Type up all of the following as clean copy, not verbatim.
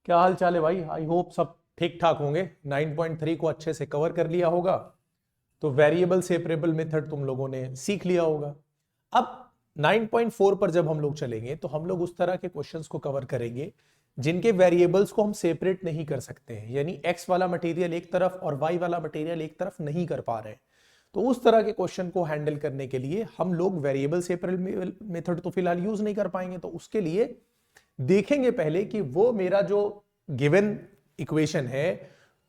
क्या हाल चाल है भाई? आई होप सब ठीक ठाक होंगे। 9.3 को अच्छे से कवर कर लिया होगा, तो वेरिएबल सेपरेबल मेथड तुम लोगों ने सीख लिया होगा। अब 9.4 पर जब हम लोग चलेंगे तो हम लोग उस तरह के क्वेश्चंस को कवर करेंगे जिनके वेरिएबल्स को हम सेपरेट नहीं कर सकते हैं, यानी एक्स वाला मटेरियल एक तरफ और वाई वाला मटेरियल एक तरफ नहीं कर पा रहे हैं। तो उस तरह के क्वेश्चन को हैंडल करने के लिए हम लोग वेरिएबल सेपरेबल मेथड तो फिलहाल यूज नहीं कर पाएंगे, तो उसके लिए देखेंगे पहले कि वो मेरा जो गिवन इक्वेशन है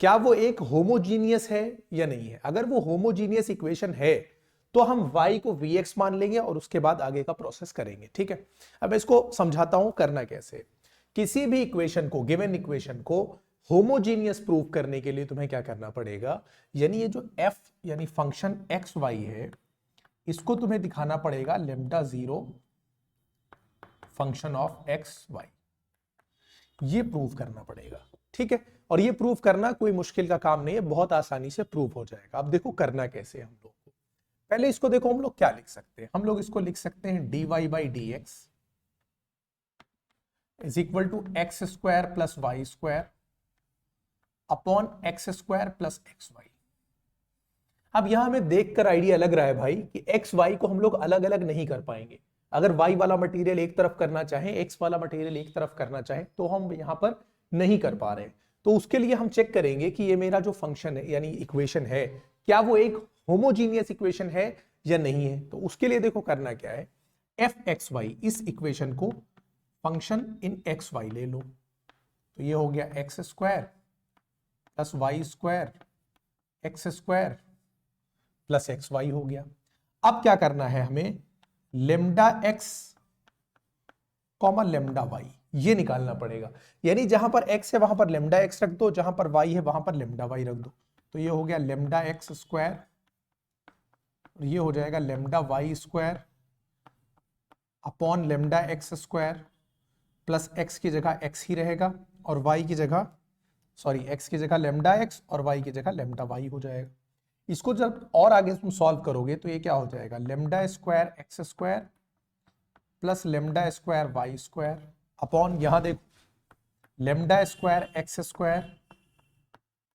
क्या वो एक होमोजीनियस है या नहीं है। अगर वो होमोजीनियस इक्वेशन है तो हम y को vx मान लेंगे और उसके बाद आगे का प्रोसेस करेंगे। ठीक है, अब इसको समझाता हूं करना कैसे। किसी भी इक्वेशन को, गिवन इक्वेशन को होमोजीनियस प्रूव करने के लिए तुम्हें क्या करना पड़ेगा, यानी ये जो f यानी फंक्शन एक्स वाई है, इसको तुम्हें दिखाना पड़ेगा lambda zero function of x y, ये प्रूव करना पड़ेगा। ठीक है, और ये प्रूव करना कोई मुश्किल का काम नहीं है, बहुत आसानी से प्रूव हो जाएगा। अब देखो करना कैसे। हम लोग को पहले इसको देखो, हम लोग क्या लिख सकते हैं। हम लोग इसको लिख सकते हैं dy by d x is equal to x square plus y square upon x square plus x y. अब यहां हमें देखकर आइडिया लग रहा है भाई कि एक्स वाई को हम लोग अलग अलग नहीं कर पाएंगे। अगर y वाला मटेरियल एक तरफ करना चाहे, x वाला मटेरियल एक तरफ करना चाहे, तो हम यहां पर नहीं कर पा रहे हैं। तो उसके लिए हम चेक करेंगे कि ये मेरा जो फंक्शन है यानी इक्वेशन है, क्या वो एक होमोजीनियस इक्वेशन है या नहीं है। तो उसके लिए देखो करना क्या है, एफ एक्स वाई, इस इक्वेशन को फंक्शन इन एक्स वाई ले लो, तो ये हो गया x square plus y square x square plus x y हो गया। अब क्या करना है हमें, lambda x comma lambda y ये निकालना पड़ेगा। यानी जहां पर x है वहां पर लेमडा एक्स रख दो, जहां पर y है वहां पर लेमडा वाई रख दो। तो ये हो गया लेमडा एक्स स्क्वायर, ये हो जाएगा lambda y square upon lambda x square plus x की जगह x ही रहेगा और y की जगह, सॉरी x की जगह लेमडा x और y की जगह लेमडा y हो जाएगा। इसको जब और आगे तुम सॉल्व करोगे तो ये क्या हो जाएगा, lambda square x square plus lambda square y square upon, यहां देखो lambda square x square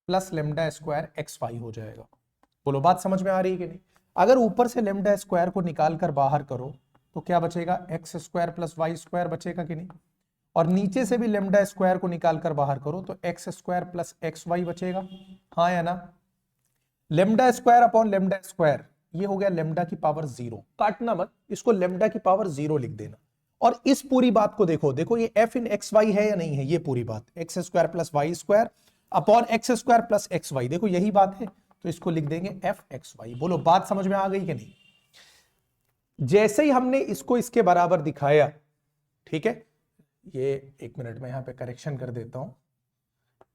plus lambda square x y हो जाएगा। बोलो बात समझ में आ रही है कि नहीं। अगर ऊपर से लेमडा स्क्वायर को निकाल कर बाहर करो तो क्या बचेगा, x square plus y square बचेगा कि नहीं, और नीचे से भी लेमडा स्क्वायर को निकाल कर बाहर करो तो x square plus x y बचेगा, हाँ या ना। Lambda square upon lambda square, ये हो गया लेमडा की पावर जीरो, काटना मत, इसको लेमडा की पावर जीरो लिख देना। और इस पूरी बात को देखो, देखो ये एफ इन एक्स वाई है या नहीं है, ये पूरी बात x square plus y square upon x square plus x y, देखो यही बात है, तो इसको लिख देंगे एफ एक्स वाई। बोलो बात समझ में आ गई कि नहीं। जैसे ही हमने इसको इसके बराबर दिखाया, ठीक है, ये एक मिनट में यहां पे करेक्शन कर देता हूं,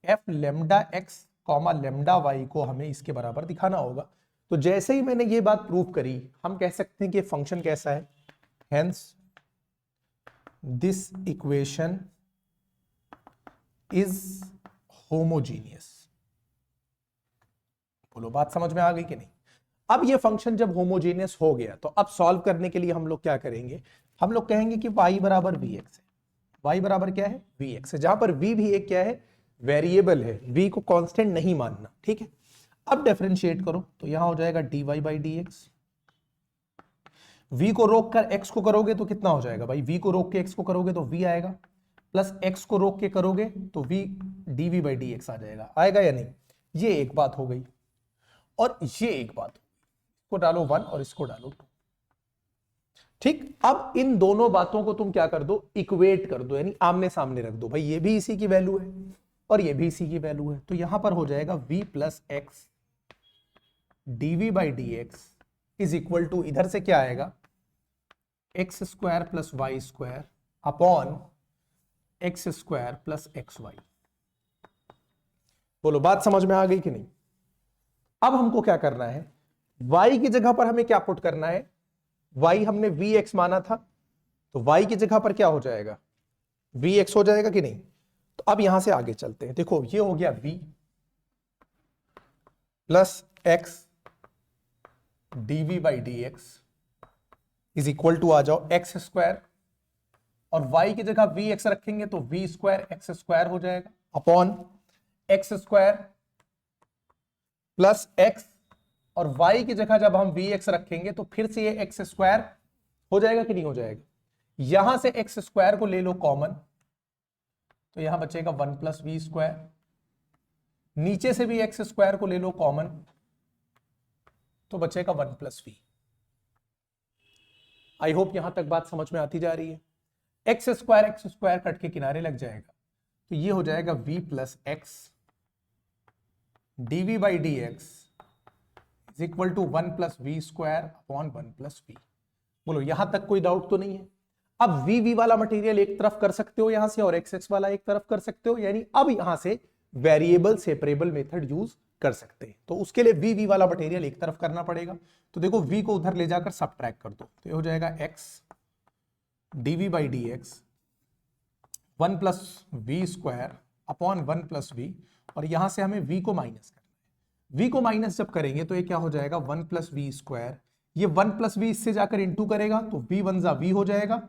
f lambda x comma lambda y को हमें इसके बराबर दिखाना होगा। तो जैसे ही मैंने ये बात प्रूव करी, हम कह सकते हैं कि फंक्शन कैसा है, hence this equation is homogeneous. बोलो बात समझ में आ गई कि नहीं। अब ये फंक्शन जब होमोजीनियस हो गया तो अब सॉल्व करने के लिए हम लोग क्या करेंगे, हम लोग कहेंगे कि y बराबर वी एक्स है, y बराबर क्या है, वी एक्स है, जहां पर v भी एक क्या है, वेरिएबल है, v को कांस्टेंट नहीं मानना। ठीक है, अब डिफरेंशिएट करो तो यहां हो जाएगा dy by d x, v को रोक कर x को करोगे तो कितना हो जाएगा भाई, v को रोक के x को करोगे तो v आएगा, प्लस x को रोक के करोगे तो v dv by d x आ जाएगा, आएगा या नहीं। ये एक बात हो गई, और ये एक बात, इसको डालो 1 और इसको डालो 2। ठीक, अब इन दोनों बातों को तुम क्या कर दो, इक्वेट कर दो, यानी आमने सामने रख दो। भाई ये भी इसी की वैल्यू है और ये भी इसी की वैल्यू है, तो यहां पर हो जाएगा v plus x DV by d x is equal to, इधर से क्या आएगा, x square plus y square upon x square plus x y. बोलो बात समझ में आ गई कि नहीं। अब हमको क्या करना है, y की जगह पर हमें क्या पुट करना है, y हमने vx माना था, तो y की जगह पर क्या हो जाएगा, vx हो जाएगा कि नहीं। तो अब यहां से आगे चलते हैं, देखो ये हो गया v plus x dv by d x is equal to, आ जाओ एक्स स्क्वायर और y की जगह वी एक्स रखेंगे तो वी स्क्वायर एक्स स्क्वायर हो जाएगा upon x square plus x, और y की जगह जब हम वी एक्स रखेंगे तो फिर से ये एक्स स्क्वायर हो जाएगा कि नहीं हो जाएगा। यहां से एक्स स्क्वायर को ले लो कॉमन, तो यहां बचेगा 1 प्लस वी स्क्वायर, नीचे से भी एक्स स्क्वायर को ले लो कॉमन, तो बचेगा 1 प्लस वी। आई होप यहां तक बात समझ में आती जा रही है। एक्स स्क्वायर कट के किनारे लग जाएगा, तो ये हो जाएगा v plus x d v by d x is equal to 1 plus v square upon 1 plus v. बोलो यहां तक कोई डाउट तो नहीं है। अब वी वाला मटेरियल एक तरफ कर सकते हो यहां से, और एक्स वाला एक तरफ कर सकते हो, यानी अब यहां से वेरिएबल सेपरेबल मेथड यूज कर सकते हैं। तो उसके लिए वी वाला मटेरियल एक तरफ करना पड़ेगा। तो देखो v को उधर ले जाकर सबट्रैक्ट कर दो, तो ये हो जाएगा x dv by d x 1 plus v square upon 1 plus v, और यहां से हमें v को माइनस करना है। v को माइनस जब करेंगे तो ये क्या हो जाएगा 1 प्लस वी स्क्वायर, ये 1 प्लस वी इससे जाकर इंटू करेगा तो v वन जा v हो जाएगा,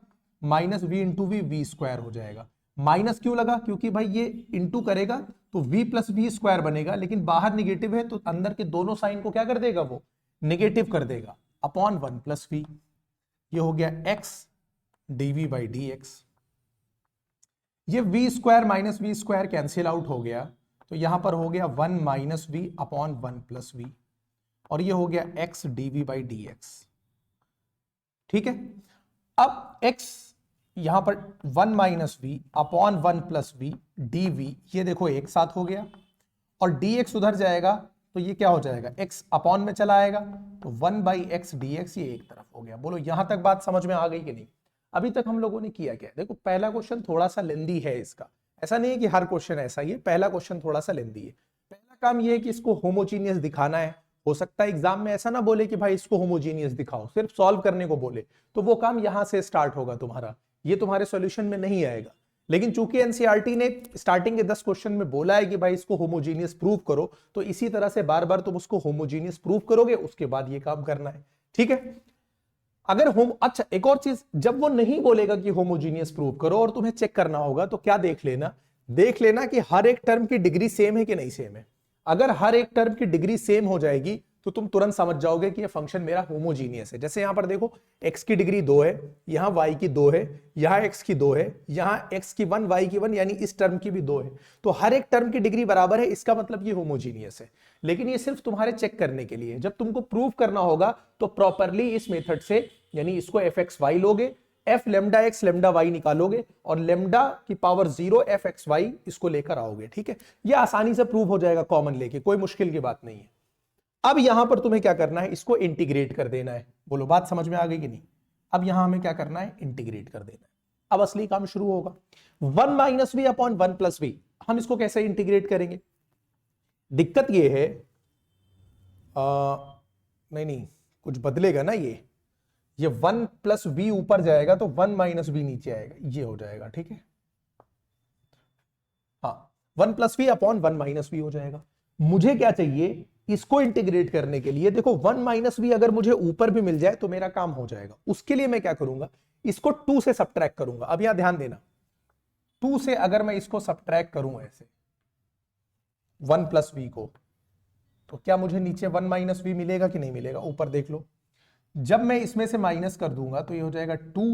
minus v into v square हो जाएगा। माइनस क्यों लगा, क्योंकि भाई ये इंटू करेगा तो v प्लस वी स्क्वायर बनेगा, लेकिन बाहर निगेटिव है तो अंदर के दोनों साइन को क्या कर देगा, वो नेगेटिव कर देगा, अपॉन 1 प्लस वी। ये हो गया x dv by d x. ये v square minus v square cancel out हो गया, तो यहां पर हो गया 1 minus v upon 1 plus v, और ये हो गया x dv by d x. ठीक है, अब x यहां पर 1 minus v upon 1 plus v d v, ये देखो एक साथ हो गया, और dx उधर जाएगा तो ये क्या हो जाएगा, x अपॉन में चला आएगा, तो 1 बाई एक्स डी एक्स, ये एक तरफ हो गया। बोलो यहां तक बात समझ में आ गई कि नहीं। अभी तक हम लोगों ने किया क्या, देखो पहला क्वेश्चन थोड़ा सा लेंदी है इसका, ऐसा नहीं है कि हर क्वेश्चन ऐसा ही है, पहला क्वेश्चन थोड़ा सा लेंदी है। पहला काम ये है कि इसको होमोजीनियस दिखाना है। हो सकता है एग्जाम में ऐसा ना बोले कि भाई इसको होमोजीनियस दिखाओ, सिर्फ सॉल्व करने को बोले, तो वो काम यहां से स्टार्ट होगा तुम्हारा, ये तुम्हारे सॉल्यूशन में नहीं आएगा। लेकिन चूंकि एनसीईआरटी ने स्टार्टिंग के 10 क्वेश्चन में बोला है कि भाई इसको होमोजीनियस प्रूव करो, तो इसी तरह से बार बार तुम उसको होमोजीनियस प्रूव करोगे, उसके बाद ये काम करना है। ठीक है, अगर अच्छा एक और चीज, जब वो नहीं बोलेगा कि होमोजीनियस प्रूव करो और तुम्हें चेक करना होगा, तो क्या देख लेना कि हर एक टर्म की डिग्री सेम है कि नहीं सेम है। अगर हर एक टर्म की डिग्री सेम हो जाएगी तो तुम तुरंत समझ जाओगे कि ये फंक्शन मेरा होमोजीनियस है। जैसे यहां पर देखो x की डिग्री 2 है, यहां y की 2 है, यहां x की 2 है, यहां x की 1 y की 1, यानी इस टर्म की भी 2 है, तो हर एक टर्म की डिग्री बराबर है, इसका मतलब ये होमोजीनियस है। लेकिन ये सिर्फ तुम्हारे चेक करने के लिए, जब तुमको प्रूव करना होगा तो प्रॉपरली इस मेथड से, यानी इसको fxy लोगे, f lambda x lambda y निकालोगे, और लेमडा की पावर 0 fxy इसको लेकर आओगे। ठीक है, ये आसानी से प्रूव हो जाएगा कॉमन लेके, कोई मुश्किल की बात नहीं है। अब यहां पर तुम्हें क्या करना है, इसको इंटीग्रेट कर देना है। बोलो बात समझ में आ गई कि नहीं। अब यहां हमें क्या करना है, इंटीग्रेट कर देना है। अब असली काम शुरू होगा। 1 minus v upon 1 plus v, हम इसको कैसे इंटीग्रेट करेंगे। दिक्कत ये है, नहीं कुछ बदलेगा ना, ये 1 प्लस वी ऊपर जाएगा तो 1 माइनस वी नीचे आएगा, ये हो जाएगा। ठीक है, हाँ 1 plus v upon 1 minus v हो जाएगा। मुझे क्या चाहिए, इसको इंटीग्रेट करने के लिए देखो 1 माइनस वी अगर मुझे ऊपर भी मिल जाए तो मेरा काम हो जाएगा। उसके लिए मैं क्या करूंगा, इसको 2 से सबट्रैक्ट करूंगा। अब यहां ध्यान देना, 2 से अगर मैं इसको सबट्रैक्ट करूं ऐसे 1 प्लस वी को, तो क्या मुझे नीचे 1 माइनस वी मिलेगा कि नहीं मिलेगा। ऊपर देख लो, जब मैं इसमें से माइनस कर दूंगा तो ये हो जाएगा 2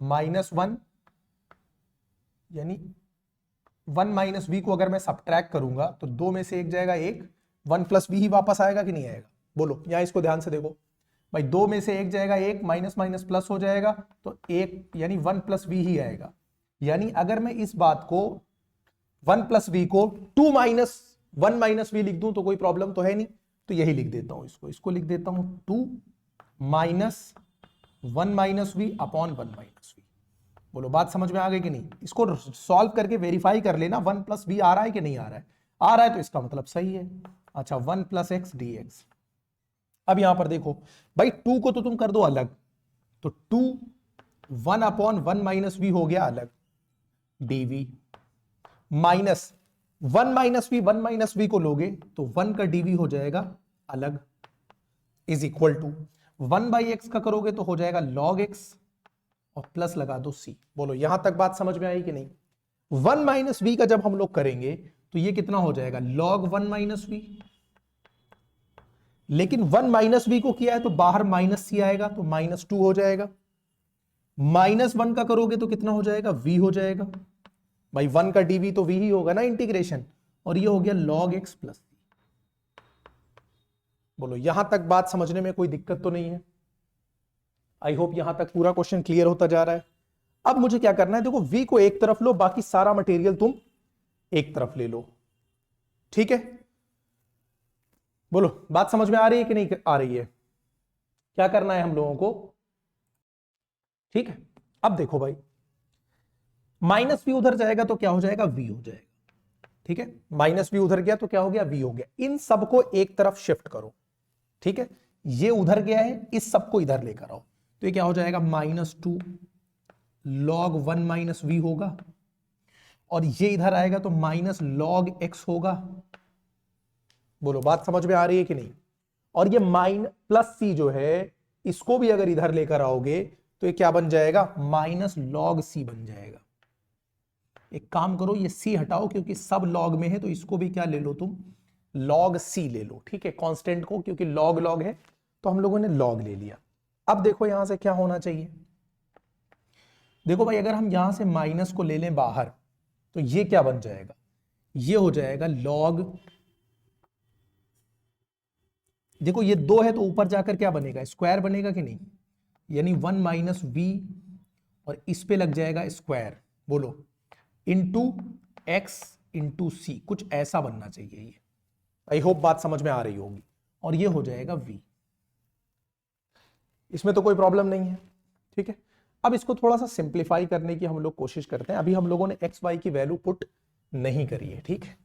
माइनस 1, यानी 1 माइनस वी को अगर मैं सबट्रैक्ट करूंगा तो 2 में से एक जाएगा 1, 1 प्लस वी ही वापस आएगा कि नहीं आएगा। बोलो यहां इसको ध्यान से देखो भाई, 2 में से एक जाएगा 1, माइनस माइनस प्लस हो जाएगा, तो 1 यानी 1 प्लस वी ही आएगा। यानी अगर मैं इस बात को 1 प्लस वी को 2 माइनस 1 माइनस वी लिख दूं तो कोई प्रॉब्लम तो है नहीं, तो यही लिख देता हूं, इसको लिख देता हूं 2 minus 1 minus v upon 1 minus v. बोलो बात समझ में आ गई कि नहीं। इसको सॉल्व करके वेरीफाई कर लेना 1 प्लस वी आ रहा है कि नहीं आ रहा है। आ रहा है तो इसका मतलब सही है। अच्छा 1 प्लस एक्स डी एक्स। अब यहां पर देखो भाई 2 को तो तुम कर दो अलग, तो 2 1 अपॉन 1 माइनस वी हो गया अलग, डीवी, माइनस 1 माइनस वी को लोगे तो 1 का डीवी हो जाएगा अलग, is equal to 1 by x का करोगे तो हो जाएगा लॉग एक्स और प्लस लगा दो सी। बोलो यहां तक बात समझ में आई कि नहीं? 1 माइनस वी का जब हम लोग करेंगे तो ये कितना हो जाएगा, log 1 माइनस वी। लेकिन 1 माइनस वी को किया है तो बाहर माइनस सी आएगा तो -2 हो जाएगा। -1 का करोगे तो कितना हो जाएगा, v हो जाएगा। भाई 1 का डीवी तो v ही होगा ना इंटीग्रेशन, और ये हो गया log x प्लस। बोलो यहां तक बात समझने में कोई दिक्कत तो नहीं है? आई होप यहां तक पूरा क्वेश्चन क्लियर होता जा रहा है। अब मुझे क्या करना है, देखो v को एक तरफ लो, बाकी सारा मटेरियल तुम एक तरफ ले लो, ठीक है? बोलो बात समझ में आ रही है कि नहीं आ रही है? क्या करना है हम लोगों को, ठीक है? अब देखो भाई, माइनस वी उधर जाएगा तो क्या हो जाएगा, v हो जाएगा, ठीक है? माइनस वी उधर गया तो क्या हो गया, v हो गया। इन सबको एक तरफ शिफ्ट करो, ठीक है? ये उधर गया है, इस सबको इधर लेकर आओ, तो ये क्या हो जाएगा, -2 log 1 माइनस वी होगा, और ये इधर आएगा तो -log x होगा। बोलो बात समझ में आ रही है कि नहीं? और ये प्लस सी जो है, इसको भी अगर इधर लेकर आओगे तो ये क्या बन जाएगा, -log c बन जाएगा। एक काम करो, ये c हटाओ क्योंकि सब log में है, तो इसको भी क्या ले लो तुम, log c ले लो, ठीक है? कांस्टेंट को, क्योंकि log है तो हम लोगों ने log ले लिया। अब देखो यहां से क्या होना चाहिए, देखो भाई अगर हम यहां से माइनस को ले लें बाहर तो ये क्या बन जाएगा, ये हो जाएगा log, देखो ये 2 है तो ऊपर जाकर क्या बनेगा, स्क्वायर बनेगा कि नहीं, यानी 1 माइनस वी और इस पे लग जाएगा स्क्वायर, बोलो इंटू एक्स इंटू सी, कुछ ऐसा बनना चाहिए ये। आई होप बात समझ में आ रही होगी। और ये हो जाएगा v, इसमें तो कोई प्रॉब्लम नहीं है, ठीक है? अब इसको थोड़ा सा सिंप्लीफाई करने की हम लोग कोशिश करते हैं। अभी हम लोगों ने एक्स वाई की वैल्यू पुट नहीं करी है, ठीक है?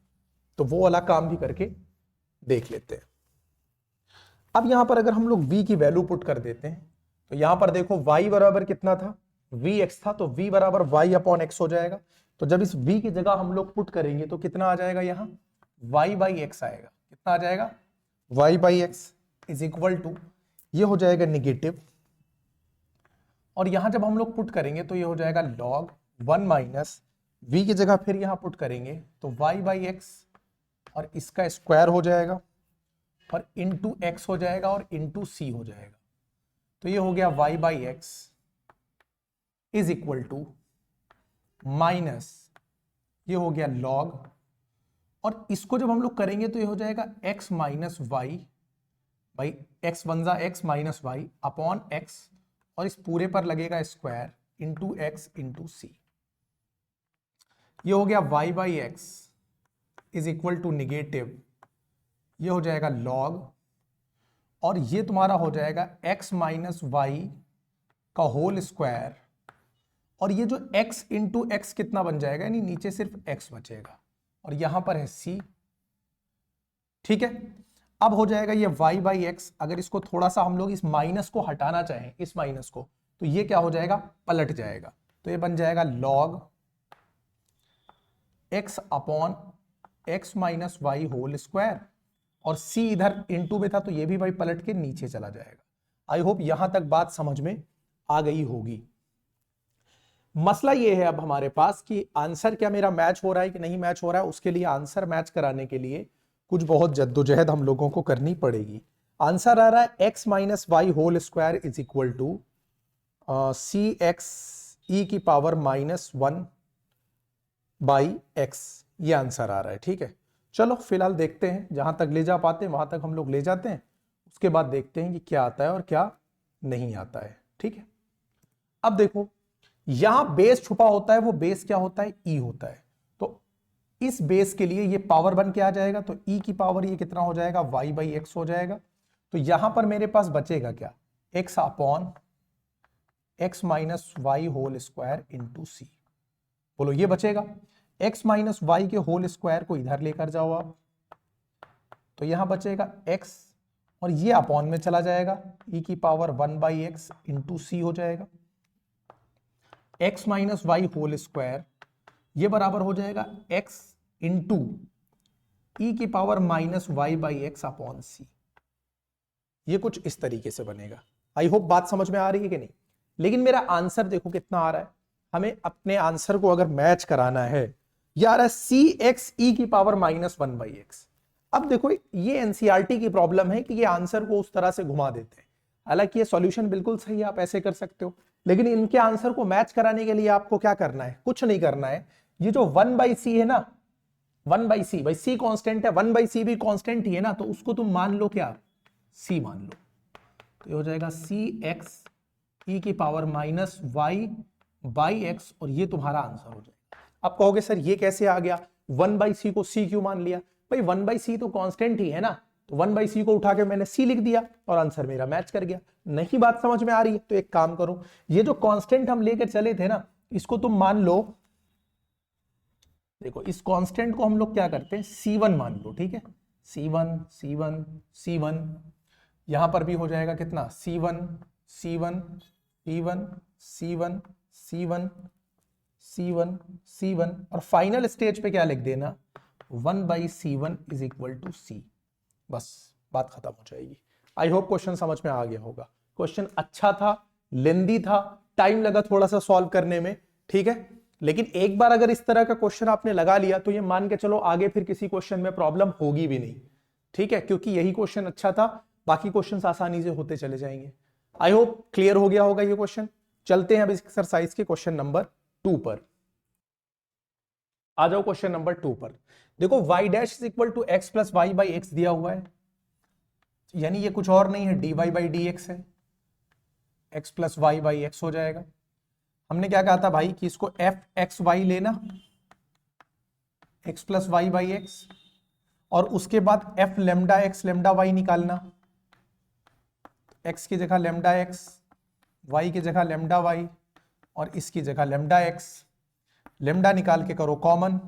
तो वो वाला काम भी करके देख लेते हैं। अब यहां पर अगर हम लोग v की वैल्यू पुट कर देते हैं तो यहां पर देखो y बराबर कितना था, vx था, तो v बराबर y अपॉन x हो जाएगा। तो जब इस v की जगह हम लोग पुट करेंगे तो कितना आ जाएगा, यहां y बाई एक्स आएगा। कितना आ जाएगा, y by x is equal to, ये हो जाएगा निगेटिव, और यहां जब हम लोग पुट करेंगे तो ये हो जाएगा log 1 माइनस v की जगह फिर यहां पुट करेंगे तो y बाई एक्स और इसका स्क्वायर हो जाएगा, और इंटू एक्स हो जाएगा और इंटू सी हो जाएगा। तो ये हो गया y by x is equal to minus, ये हो गया log, और इसको जब हम लोग करेंगे तो ये हो जाएगा x माइनस वाई, भाई x बन जा x minus y upon x, और इस पूरे पर लगेगा square into x into c. ये हो गया y by x is equal to negative, ये हो जाएगा log, और ये तुम्हारा हो जाएगा x माइनस वाई का होल स्क्वायर, और ये जो x इंटू एक्स कितना बन जाएगा, यानी नीचे सिर्फ x बचेगा, और यहां पर है c, ठीक है? अब हो जाएगा ये y बाई एक्स, अगर इसको थोड़ा सा हम लोग इस माइनस को हटाना चाहें, इस माइनस को, तो ये क्या हो जाएगा, पलट जाएगा, तो ये बन जाएगा log x upon x minus y whole square, और c इधर इंटू में था तो ये भी भाई पलट के नीचे चला जाएगा। आई होप यहां तक बात समझ में आ गई होगी। मसला ये है अब हमारे पास कि आंसर क्या मेरा मैच हो रहा है कि नहीं मैच हो रहा है, उसके लिए आंसर मैच कराने के लिए कुछ बहुत जद्दोजहद हम लोगों को करनी पड़ेगी। आंसर आ रहा है x minus y whole square is equal to c x e की पावर -1 बाई एक्स, ये आंसर आ रहा है, ठीक है? चलो फिलहाल देखते हैं, जहां तक ले जा पाते हैं वहां तक हम लोग ले जाते हैं, उसके बाद देखते हैं कि क्या आता है और क्या नहीं आता है, ठीक है? अब देखो यहां बेस छुपा होता है, वो बेस क्या होता है, ई होता है, तो इस बेस के लिए ये पावर बन के आ जाएगा, तो ई की पावर ये कितना हो जाएगा, वाई बाई एक्स हो जाएगा। तो यहां पर मेरे पास बचेगा क्या, x upon x minus y whole square into c. बोलो ये बचेगा, एक्स माइनस वाई के होल स्क्वायर को इधर लेकर जाओ आप, तो यहां बचेगा एक्स, और ये अपॉन में चला जाएगा, ई की power 1 by x into c हो जाएगा, x minus y whole square, ये बराबर हो जाएगा एक्स इंटू ई की power minus y by x upon c. ये कुछ इस तरीके से बनेगा। आई होप बात समझ में आ रही है कि नहीं? लेकिन मेरा आंसर देखो कितना आ रहा है, हमें अपने आंसर को अगर मैच कराना है, ये आ रहा है cx e की पावर -1/x। अब देखो ये एनसीईआरटी की प्रॉब्लम है कि ये आंसर को उस तरह से घुमा देते हैं। हालांकि ये सॉल्यूशन बिल्कुल सही है, आप ऐसे कर सकते हो, लेकिन इनके आंसर को मैच कराने के लिए आपको क्या करना है, कुछ नहीं करना है। ये जो 1/c है ना, 1/c, भाई c कांस्टेंट है, 1/c भी कांस्टेंट ही है ना, तो उसको तुम मान लो क्या, c मान लो। तो ये हो जाएगा cx e की पावर -y/x, और ये तुम्हारा आंसर हो जाएगा। आप कहोगे सर ये कैसे आ गया, 1/c को c क्यों मान लिया? भाई 1/c तो कांस्टेंट ही है ना, तो 1/c को उठा के मैंने c लिख दिया और आंसर मेरा मैच कर गया। नहीं बात समझ में आ रही है तो एक काम करो, ये जो कांस्टेंट हम लेकर चले थे ना, इसको तुम मान लो, देखो इस कांस्टेंट को हम लोग क्या करते हैं, c1 मान लो, ठीक है, c1 c1 c1, यहां पर भी हो जाएगा कितना, c1 c1 c1 c1 c1 c1 c1, और फाइनल स्टेज पे क्या लिख देना, 1/c1 is equal to c। बस बात खत्म हो जाएगी। आई होप क्वेश्चन समझ में आ गया होगा। क्वेश्चन अच्छा था, लेंदी था, टाइम लगा थोड़ा सा सॉल्व करने में, ठीक है, लेकिन एक बार अगर इस तरह का क्वेश्चन आपने लगा लिया तो ये मान के चलो आगे फिर किसी क्वेश्चन में प्रॉब्लम होगी भी नहीं, ठीक है, क्योंकि यही क्वेश्चन अच्छा था, बाकी क्वेश्चंस आसानी से होते चले जाएंगे। आई होप क्लियर हो गया होगा ये क्वेश्चन। चलते हैं अब इस एक्सरसाइज के क्वेश्चन नंबर 2 पर। आ जाओ क्वेश्चन नंबर 2 पर। देखो y dash is equal to x plus y by x दिया हुआ है, यानी ये कुछ और नहीं है, dy बाई डी एक्स है, x plus y by x हो जाएगा। हमने क्या कहा था भाई कि इसको एफ एक्स वाई लेना, x plus y by x, और उसके बाद f lambda x lambda y निकालना, x की जगह लेमडा एक्स, y की जगह लेमडा वाई, और इसकी जगह लेमडा एक्स। लेमडा निकाल के करो common,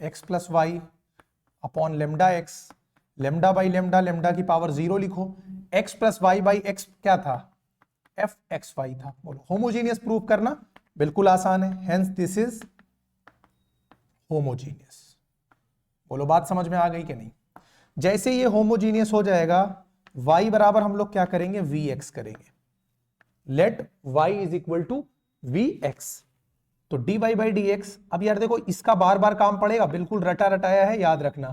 x plus y upon lambda x, lambda by lambda, lambda की पावर 0 लिखो, x plus y by x क्या था, एफ एक्स वाई था। बोलो होमोजीनियस प्रूव करना बिल्कुल आसान है, हेंस दिस इज होमोजीनियस। बोलो बात समझ में आ गई कि नहीं? जैसे ये होमोजीनियस हो जाएगा, y बराबर हम लोग क्या करेंगे, vx करेंगे, let y is equal to vx, तो dy बाई डी एक्स। अब यार देखो इसका बार बार काम पड़ेगा, बिल्कुल रटा रटाया है, याद रखना,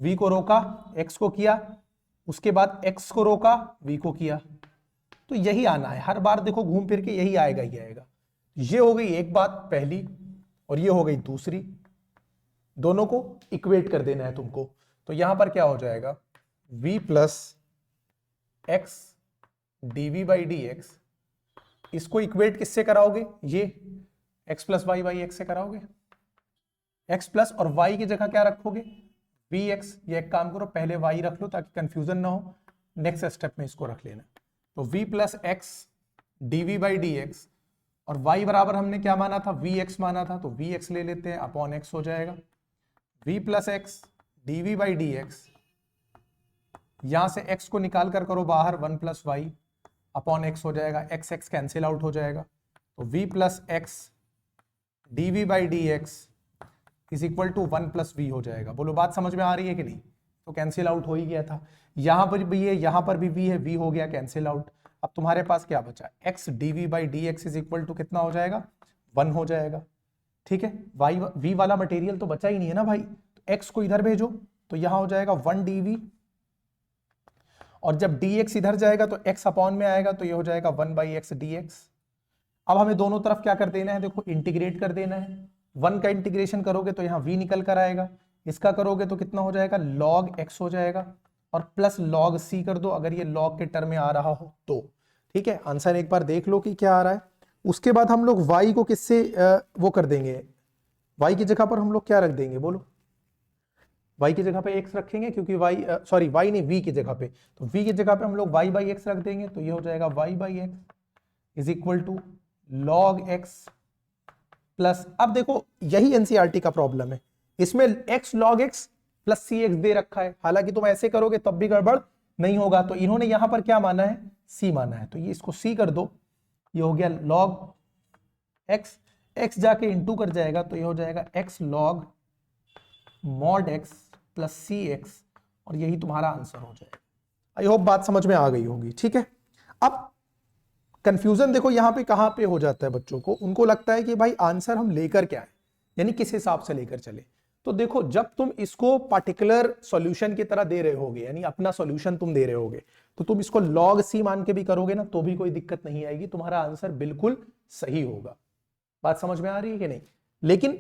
v को रोका, x को किया, उसके बाद x को रोका, v को किया, तो यही आना है हर बार, देखो घूम फिर के यही आएगा ही आएगा। ये हो गई एक बात पहली, और ये हो गई दूसरी, दोनों को इक्वेट कर देना है तुमको। तो यहां पर क्या हो जाएगा, v plus x d by d x, इसको इक्वेट किससे कराओगे, ये x plus y by x से कराओगे, x प्लस और y की जगह क्या रखोगे, vx। ये एक काम करो पहले y रख लो ताकि कंफ्यूजन ना हो, नेक्स्ट स्टेप में इसको रख लेना। तो v plus x d by d x, और y बराबर हमने क्या माना था, vx माना था, तो vx ले लेते हैं, अपॉन x हो जाएगा, v plus x d by d x, यहां से x को निकाल कर करो बाहर, 1 प्लस वाई अपॉन एक्स हो जाएगा, x x कैंसिल आउट हो जाएगा, तो v plus x d by d x is equal to 1 plus v हो जाएगा। बोलो बात समझ में आ रही है कि नहीं? तो कैंसिल आउट हो ही गया था, यहां पर भी है, यहां पर भी v है, v हो गया कैंसिल आउट। अब तुम्हारे पास क्या बचा, x d by d x is equal to कितना हो जाएगा, 1 हो जाएगा, ठीक है। y v वाला मटेरियल तो बचा ही नहीं है ना भाई, तो x को इधर भेजो, तो यहां हो जाएगा 1 dv, और जब dx इधर जाएगा तो x अपॉन में आएगा, तो ये हो जाएगा 1 बाई एक्स डी एक्स। अब हमें दोनों तरफ क्या कर देना है, देखो इंटीग्रेट कर देना है, 1 का इंटीग्रेशन करोगे तो यहाँ v निकल कर आएगा, इसका करोगे तो कितना हो जाएगा, log x हो जाएगा, और प्लस log c कर दो अगर ये log के टर्म में आ रहा हो तो, ठीक है। आंसर एक बार देख लो कि क्या आ रहा है। उसके बाद हम लोग y को किससे वो कर देंगे, y की जगह पर हम लोग क्या रख देंगे, बोलो, y की जगह पे x रखेंगे, क्योंकि y नहीं, v की जगह पे, तो v की जगह पे हम लोग y बाई x रख देंगे, तो ये हो जाएगा y by x is equal to log x plus, अब देखो यही एनसीईआरटी का प्रॉब्लम है, इसमें x log x plus cx दे रखा है, हालांकि तुम ऐसे करोगे तब भी गड़बड़ नहीं होगा, तो इन्होंने यहां पर क्या माना है, c माना है, तो ये इसको c कर दो, ये हो गया log x, x जाके इंटू कर जाएगा, तो ये हो जाएगा x log mod x plus cx, और यही तुम्हारा आंसर हो जाएगा। आई होप बात समझ में आ गई होगी, ठीक है। अब कंफ्यूजन देखो यहाँ पे कहाँ पे हो जाता है बच्चों को, उनको लगता है कि भाई आंसर हम लेकर क्या है, यानी किस हिसाब से लेकर चले। तो देखो जब तुम इसको पार्टिकुलर सॉल्यूशन की तरह दे रहे होगे, यानी अपना सॉल्यूशन तुम दे रहे होगे, तो तुम इसको log c मान के भी करोगे ना तो भी कोई दिक्कत नहीं आएगी, तुम्हारा आंसर बिल्कुल सही होगा। बात समझ में आ रही है कि नहीं? लेकिन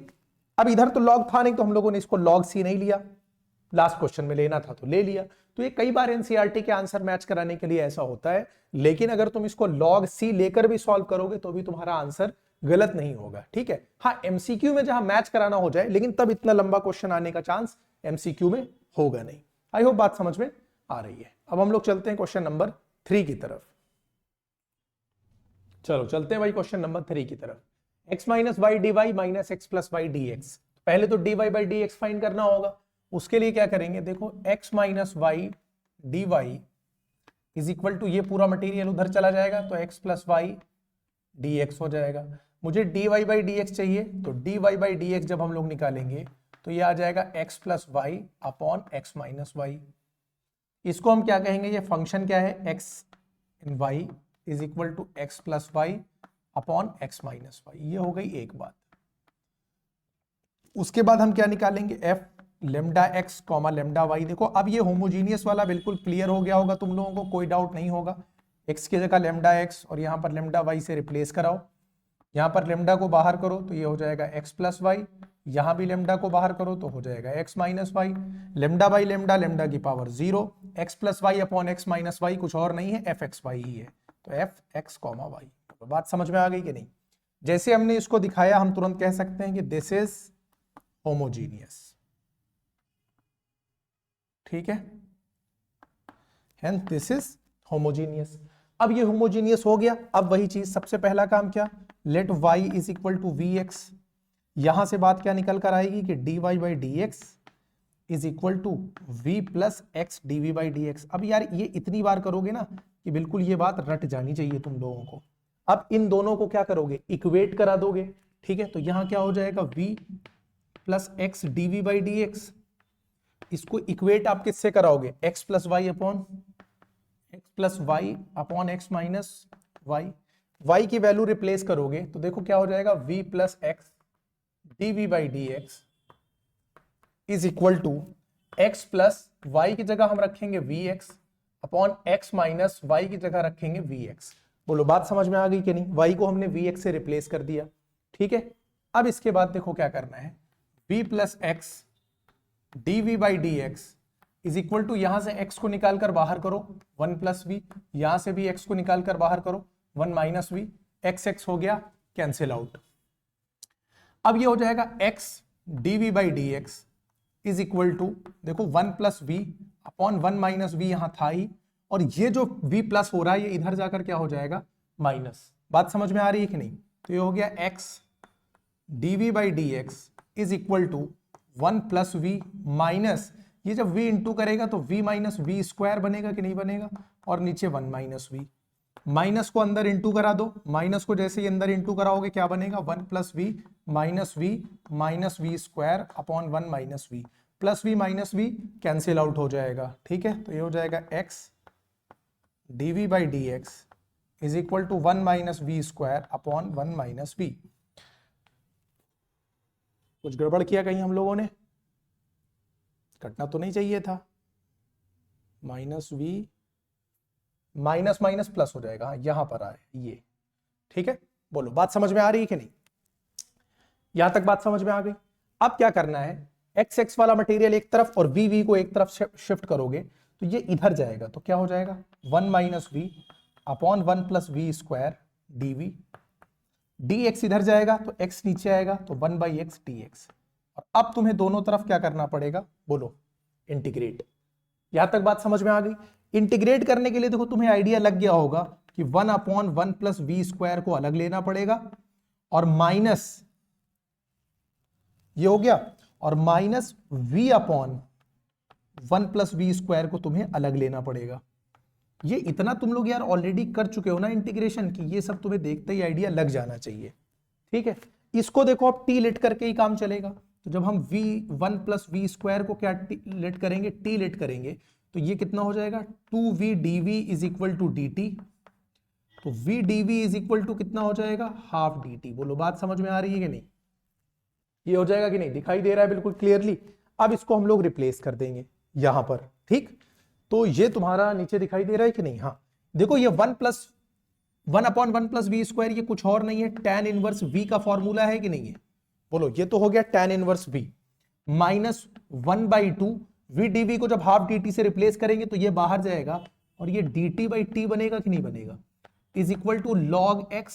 अब इधर तो log था नहीं तो हम लोगों ने इसको log c नहीं लिया, लास्ट क्वेश्चन में लेना था तो ले लिया। तो ये कई बार एनसीईआरटी के आंसर मैच कराने के लिए ऐसा होता है, लेकिन अगर तुम इसको log c लेकर भी सॉल्व करोगे तो भी तुम्हारा आंसर गलत नहीं होगा, ठीक है। हाँ एमसीक्यू में जहां मैच कराना हो जाए, लेकिन तब इतना लंबा क्वेश्चन आने का चांस एमसीक्यू में होगा नहीं। आई होप बात समझ में आ रही है। अब हम लोग चलते हैं क्वेश्चन नंबर 3 की तरफ। चलो चलते हैं भाई क्वेश्चन नंबर 3 की तरफ। x minus y d y minus x plus y d x, पहले तो dy by d x find करना होगा। उसके लिए क्या करेंगे, देखो x minus y d y is equal to, ये पूरा मटेरियल उधर चला जाएगा तो x plus y d x हो जाएगा। मुझे dy बाई डी एक्स चाहिए, तो dy बाई डी एक्स जब हम लोग निकालेंगे तो ये आ जाएगा x plus y upon x minus y. इसको हम क्या कहेंगे, ये फंक्शन क्या है, x in y is equal to x plus y upon x minus y. ये हो गई एक बात। उसके बाद हम क्या निकालेंगे, f lambda x comma lambda y. देखो अब ये होमोजीनियस वाला बिल्कुल क्लियर हो गया होगा तुम लोगों को, कोई डाउट नहीं होगा। x की जगह लेमडा एक्स और यहाँ पर लेमडा वाई से रिप्लेस कराओ, यहाँ पर लेमडा को बाहर करो तो ये हो जाएगा x प्लस वाई, यहाँ भी लेमडा को बाहर करो तो हो जाएगा x minus y. Lambda by lambda, lambda की power 0, x plus y upon x minus y कुछ और नहीं है, एफ एक्स वाई ही है, तो एफ एक्स कॉमा वाई। बात समझ में आ गई कि नहीं? जैसे हमने इसको दिखाया हम तुरंत कह सकते हैं कि दिस इज होमोजीनियस, ठीक है, दिस इज होमोजीनियस। अब ये होमोजीनियस हो गया, अब वही चीज सबसे पहला काम क्या, let y is equal to v x. यहां से बात क्या निकल कर आएगी कि dy by d x is equal to v plus x d by d x. अब यार ये इतनी बार करोगे ना कि बिल्कुल ये बात रट जानी चाहिए तुम लोगों को। अब इन दोनों को क्या करोगे, इक्वेट करा दोगे, ठीक है। तो यहां क्या हो जाएगा, v plus x d by d x. इसको इक्वेट आप किससे कराओगे, x plus y upon x plus y upon x minus y. y की वैल्यू रिप्लेस करोगे तो देखो क्या हो जाएगा, v plus x d by d x is equal to x plus y की जगह हम रखेंगे v x upon x minus y की जगह रखेंगे वी एक्स। बोलो बात समझ में आ गई कि नहीं? y को हमने वी एक्स से रिप्लेस कर दिया, ठीक है। अब इसके बाद देखो क्या करना है, v plus x d by d x is equal to, यहां से x को निकाल कर बाहर करो 1 प्लस वी, यहां से भी x को निकाल कर बाहर करो 1 माइनस वी, x हो गया कैंसिल आउट। अब ये हो जाएगा x d by d x is equal to, देखो 1 plus v upon 1 minus v यहां था ही, और ये जो v प्लस हो रहा है ये इधर जाकर क्या हो जाएगा, माइनस। बात समझ में आ रही है कि नहीं? तो ये हो गया x d by d x is equal to 1 plus v minus, ये जब v इंटू करेगा तो v माइनस वी स्क्वायर बनेगा कि नहीं बनेगा, और नीचे 1 माइनस वी, माइनस को अंदर इंटू करा दो, माइनस को जैसे ही अंदर इंटू कराओगे क्या बनेगा, 1 plus v minus v square upon 1 minus v, plus v minus v cancel out हो जाएगा, ठीक है। तो ये हो जाएगा x d by d x is equal to 1 minus v square upon 1 minus v. कुछ गड़बड़ किया कहीं हम लोगों ने, कटना तो नहीं चाहिए था, minus v minus minus plus हो जाएगा, हाँ यहां पर आए ये, ठीक है। बोलो बात समझ में आ रही है कि नहीं? यहां तक बात समझ में आ गई। अब क्या करना है, एक्स एक्स वाला मटेरियल एक तरफ और वी को एक तरफ शिफ्ट करोगे तो ये इधर जाएगा, तो क्या हो जाएगा 1 minus v upon 1 plus v square d v, d x इधर जाएगा तो x नीचे आएगा तो 1 बाई एक्स डी एक्स। और अब तुम्हें दोनों तरफ क्या करना पड़ेगा, बोलो इंटीग्रेट। यहां तक बात समझ में आ गई? इंटीग्रेट करने के लिए देखो तुम्हें आइडिया लग गया होगा कि 1 अपॉन 1 प्लस वी स्क्वायर को अलग लेना पड़ेगा, और माइनस ये हो गया, और minus v upon 1 plus v square को तुम्हें अलग लेना पड़ेगा। ये इतना तुम लोग यार ऑलरेडी कर चुके हो ना इंटीग्रेशन की, ये सब तुम्हें देखते ही आइडिया लग जाना चाहिए, ठीक है। इसको देखो अब टी लेट करके ही काम चलेगा, तो जब हम v1 प्लस वी स्क्वायर को क्या लेट करेंगे, टी लेट करेंगे, तो ये कितना हो जाएगा 2v dv is equal to dt तो v dv is equal to कितना हो जाएगा, हाफ dt। बोलो बात समझ में आ रही है कि नहीं, ये हो जाएगा कि नहीं, दिखाई दे रहा है बिल्कुल क्लियरली। अब इसको हम लोग रिप्लेस कर देंगे यहां पर, ठीक। तो ये तुम्हारा नीचे दिखाई दे रहा है कि नहीं, हाँ देखो ये 1/1+v², ये कुछ और नहीं है, tan इनवर्स v का फॉर्मूला है कि नहीं है, बोलो ये तो हो गया tan inverse v minus 1/2 v dv को जब हाफ dt से रिप्लेस करेंगे तो ये बाहर जाएगा और ये dt/t बनेगा कि नहीं बनेगा, is equal to log x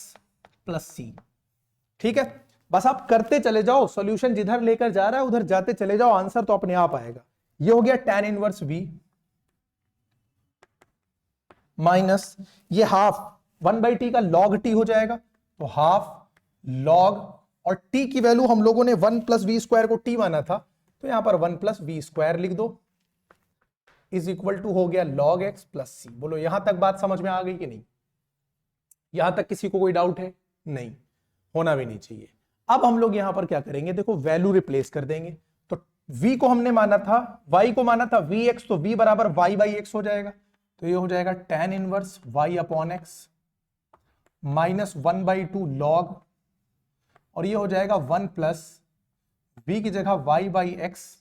plus c। ठीक है, बस आप करते चले जाओ, सॉल्यूशन जिधर लेकर जा रहा है उधर जाते चले जाओ, आंसर तो अपने आप आएगा। ये हो गया tan इनवर्स v माइनस ये हाफ 1/t का log t हो जाएगा, तो हाफ log, और t की वैल्यू हम लोगों ने 1+v² को t माना था, तो यहां पर 1+v² लिख दो, इज इक्वल टू हो गया log x प्लस c। बोलो यहां तक बात समझ में आ गई कि नहीं, यहां तक किसी को कोई डाउट है, नहीं होना भी नहीं चाहिए। अब हम लोग यहां पर क्या करेंगे, देखो वैल्यू रिप्लेस कर देंगे। तो v को हमने माना था, y को माना था vx, तो v बराबर y/x हो जाएगा, तो ये हो जाएगा tan inverse y/x minus 1/2 log, और ये हो जाएगा 1 प्लस v की जगह y/x,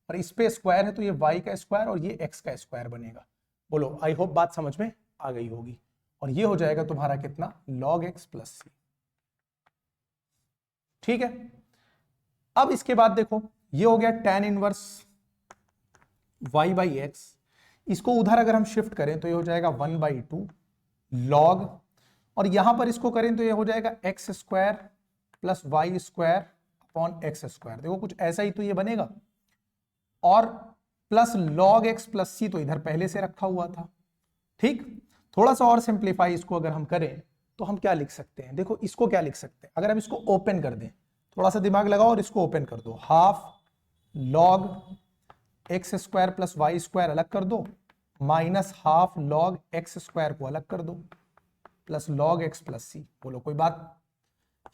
और इस पे स्क्वायर है तो ये y का स्क्वायर और ये x का स्क्वायर बनेगा। बोलो आई होप बात समझ में आ गई होगी, और ये हो जाएगा तुम्हारा कितना, log x प्लस c। ठीक है, अब इसके बाद देखो ये हो गया tan इनवर्स y/x, इसको उधर अगर हम शिफ्ट करें तो ये हो जाएगा 1/2 log, और यहां पर इसको करें तो ये हो जाएगा x² plus y² upon x²। देखो कुछ ऐसा ही तो ये बनेगा, और plus log x plus c तो इधर पहले से रखा हुआ था। ठीक, थोड़ा सा और सिंप्लीफाई इसको अगर हम करें तो हम क्या लिख सकते हैं, देखो इसको क्या लिख सकते हैं, अगर हम इसको ओपन कर दें, थोड़ा सा दिमाग लगाओ और इसको ओपन कर दो, half log x² plus y² अलग कर दो, माइनस हाफ log x² को अलग कर दो, plus log x plus c। बोलो कोई बात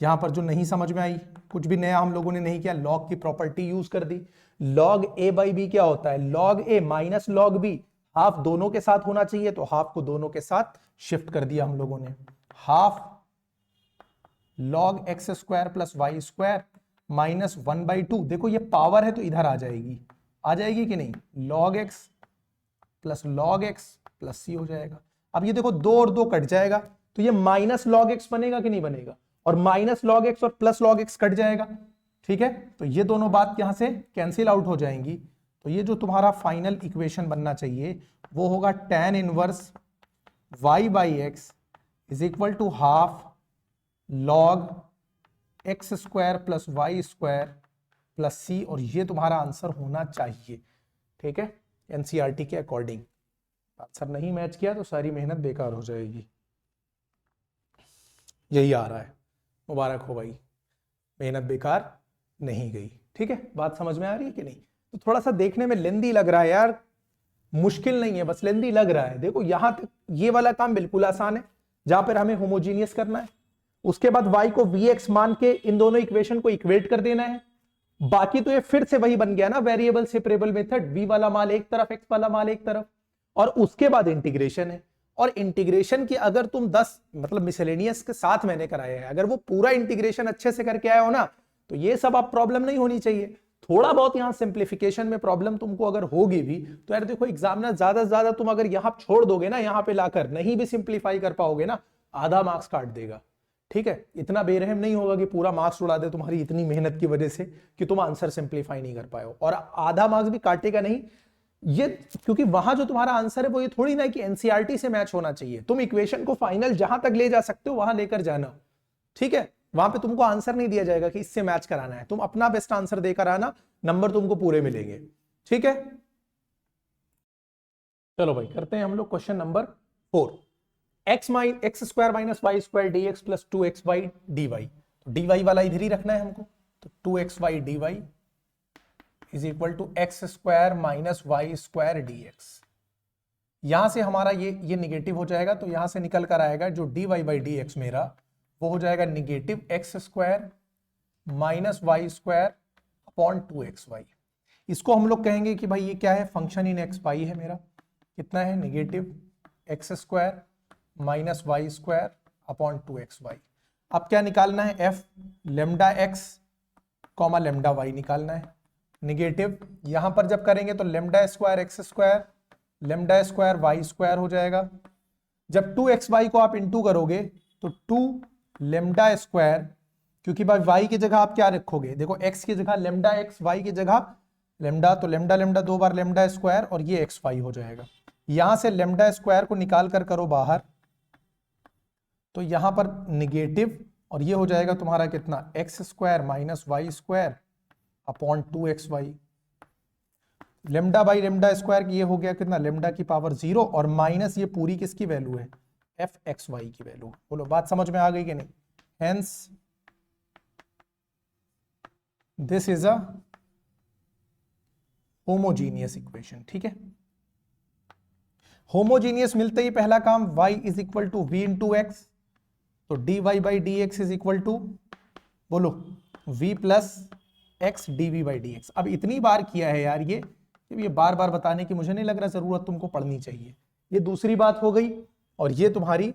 यहां पर जो नहीं समझ में आई, कुछ भी नया हम लोगों ने नहीं किया, log की प्रॉपर्टी यूज कर दी। log a/b क्या होता है, log a minus log b, half दोनों के साथ होना चाहिए, तो हाफ को दोनों के साथ शिफ्ट कर दिया हम लोगों ने, half log x² plus y² minus 1/2, देखो ये पावर है तो इधर आ जाएगी कि नहीं, log x plus log x plus c हो जाएगा। अब ये देखो 2 और 2 कट जाएगा, तो ये माइनस log x बनेगा कि नहीं बनेगा, और माइनस log x और प्लस log x कट जाएगा। ठीक है, तो ये दोनों बात यहां से कैंसिल आउट हो जाएंगी, तो ये जो तुम्हारा फाइनल इक्वेशन बनना चाहिए वो होगा tan inverse y/x is equal to half log x² plus y² plus c, और ये तुम्हारा आंसर होना चाहिए। ठीक है, एनसीईआरटी के अकॉर्डिंग। आंसर नहीं मैच किया तो सारी मेहनत बेकार हो जाएगी। यही आ रहा है, मुबारक हो भाई, मेहनत बेकार नहीं गई। ठीक है, बात समझ में आ रही है कि नहीं। तो थोड़ा सा देखने में लेंदी लग रहा है यार, मुश्किल नहीं है, बस लेंदी लग रहा है। देखो यहां तक ये वाला काम बिल्कुल आसान है, जहां पर हमें होमोजीनियस करना है, उसके बाद y को vx मान के इन दोनों इक्वेशन को इक्वेट कर देना है। बाकी तो ये फिर से वही बन गया ना, वेरिएबल सेपरेबल मेथड, v वाला मान एक तरफ, x वाला मान एक तरफ, और उसके बाद इंटीग्रेशन है। और इंटीग्रेशन की अगर तुम 10 मतलब मिसलेनियस के साथ मैंने कराया है, अगर वो पूरा इंटीग्रेशन अच्छे से करके आए हो ना, तो ये सब आप प्रॉब्लम नहीं होनी चाहिए। थोड़ा बहुत यहां सिंप्लीफिकेशन में प्रॉब्लम तुमको अगर होगी भी, तो यार देखो एग्जामिनर ज्यादा से ज्यादा तुम अगर यहां छोड़ दोगे ना, यहां पे लाकर नहीं भी सिंप्लीफाई कर पाओगे ना, आधा मार्क्स काट देगा। ठीक है, इतना बेरहम नहीं होगा कि पूरा मार्क्स उड़ा दे तुम्हारी इतनी मेहनत की वजह से कि तुम आंसर सिंप्लीफाई नहीं कर पाए हो, और आधा मार्क्स भी काटेगा नहीं ये, क्योंकि वहां जो तुम्हारा आंसर है वो ये थोड़ी ना कि एनसीईआरटी से मैच होना चाहिए। तुम इक्वेशन को फाइनल जहां तक ले जा सकते हो वहां लेकर जाना। ठीक है, वहां पे तुमको आंसर नहीं दिया जाएगा कि इससे मैच कराना है, तुम अपना बेस्ट आंसर देकर आना, नंबर तुमको पूरे मिलेंगे। ठीक है, चलो भाई करते हैं हम लोग question number 4। x² minus y² dx plus 2xy dy, तो dy वाला इधर ही रखना है हमको, तो 2xy dy is equal to x² minus y² dx। यहां से हमारा ये निगेटिव हो जाएगा, तो यहां से निकल कर आएगा जो dy/dx मेरा वो हो जाएगा negative x² minus y² upon 2xy। इसको हम लोग कहेंगे कि भाई ये क्या है, फंक्शन इन x y है मेरा, कितना है, negative x² minus y square upon 2xy। अब क्या निकालना है? F lambda x comma lambda y निकालना है। निगेटिव यहां पर जब करेंगे तो lambda square x square lambda square y square हो जाएगा। जब 2xy को आप इंटू करोगे तो 2 लेमडा स्क्वायर, क्योंकि भाई वाई की जगह आप क्या रखोगे? देखो एक्स की जगह लेमडा एक्स, वाई की जगह लेमडा, तो लेमडा लेमडा 2 बार लेमडा स्क्वायर और ये एक्स वाई हो जाएगा। यहां से लेमडा स्क्वायर को निकाल कर करो बाहर, तो यहां पर निगेटिव, और ये हो जाएगा तुम्हारा कितना? X square minus y square upon 2xy। Lambda by lambda square ये हो गया कितना? लेमडा की पावर 0 और माइनस ये पूरी किसकी वैल्यू है? एफ एक्स वाई की वैल्यू। बोलो बात समझ में आ गई कि नहीं? Hence this is a homogeneous equation. ठीक है, होमोजीनियस मिलते ही पहला काम y is equal to v into x, तो dy by d x is equal to, बोलो, v plus x d v by d x. अब इतनी बार किया है यार ये बार बार बताने की मुझे नहीं लग रहा जरूरत तुमको पढ़नी चाहिए। ये दूसरी बात हो गई और ये तुम्हारी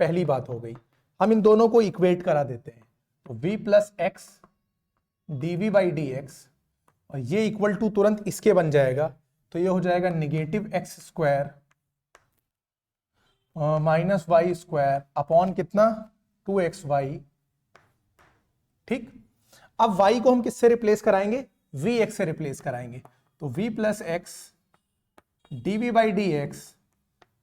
पहली बात हो गई। हम इन दोनों को इक्वेट करा देते हैं, तो v plus x d v by d x, और ये इक्वल टू तुरंत इसके बन जाएगा, तो ये हो जाएगा negative x square minus y square upon कितना? 2xy। ठीक, अब y को हम किससे रिप्लेस कराएंगे? vx से रिप्लेस कराएंगे, तो v plus x d v by d x,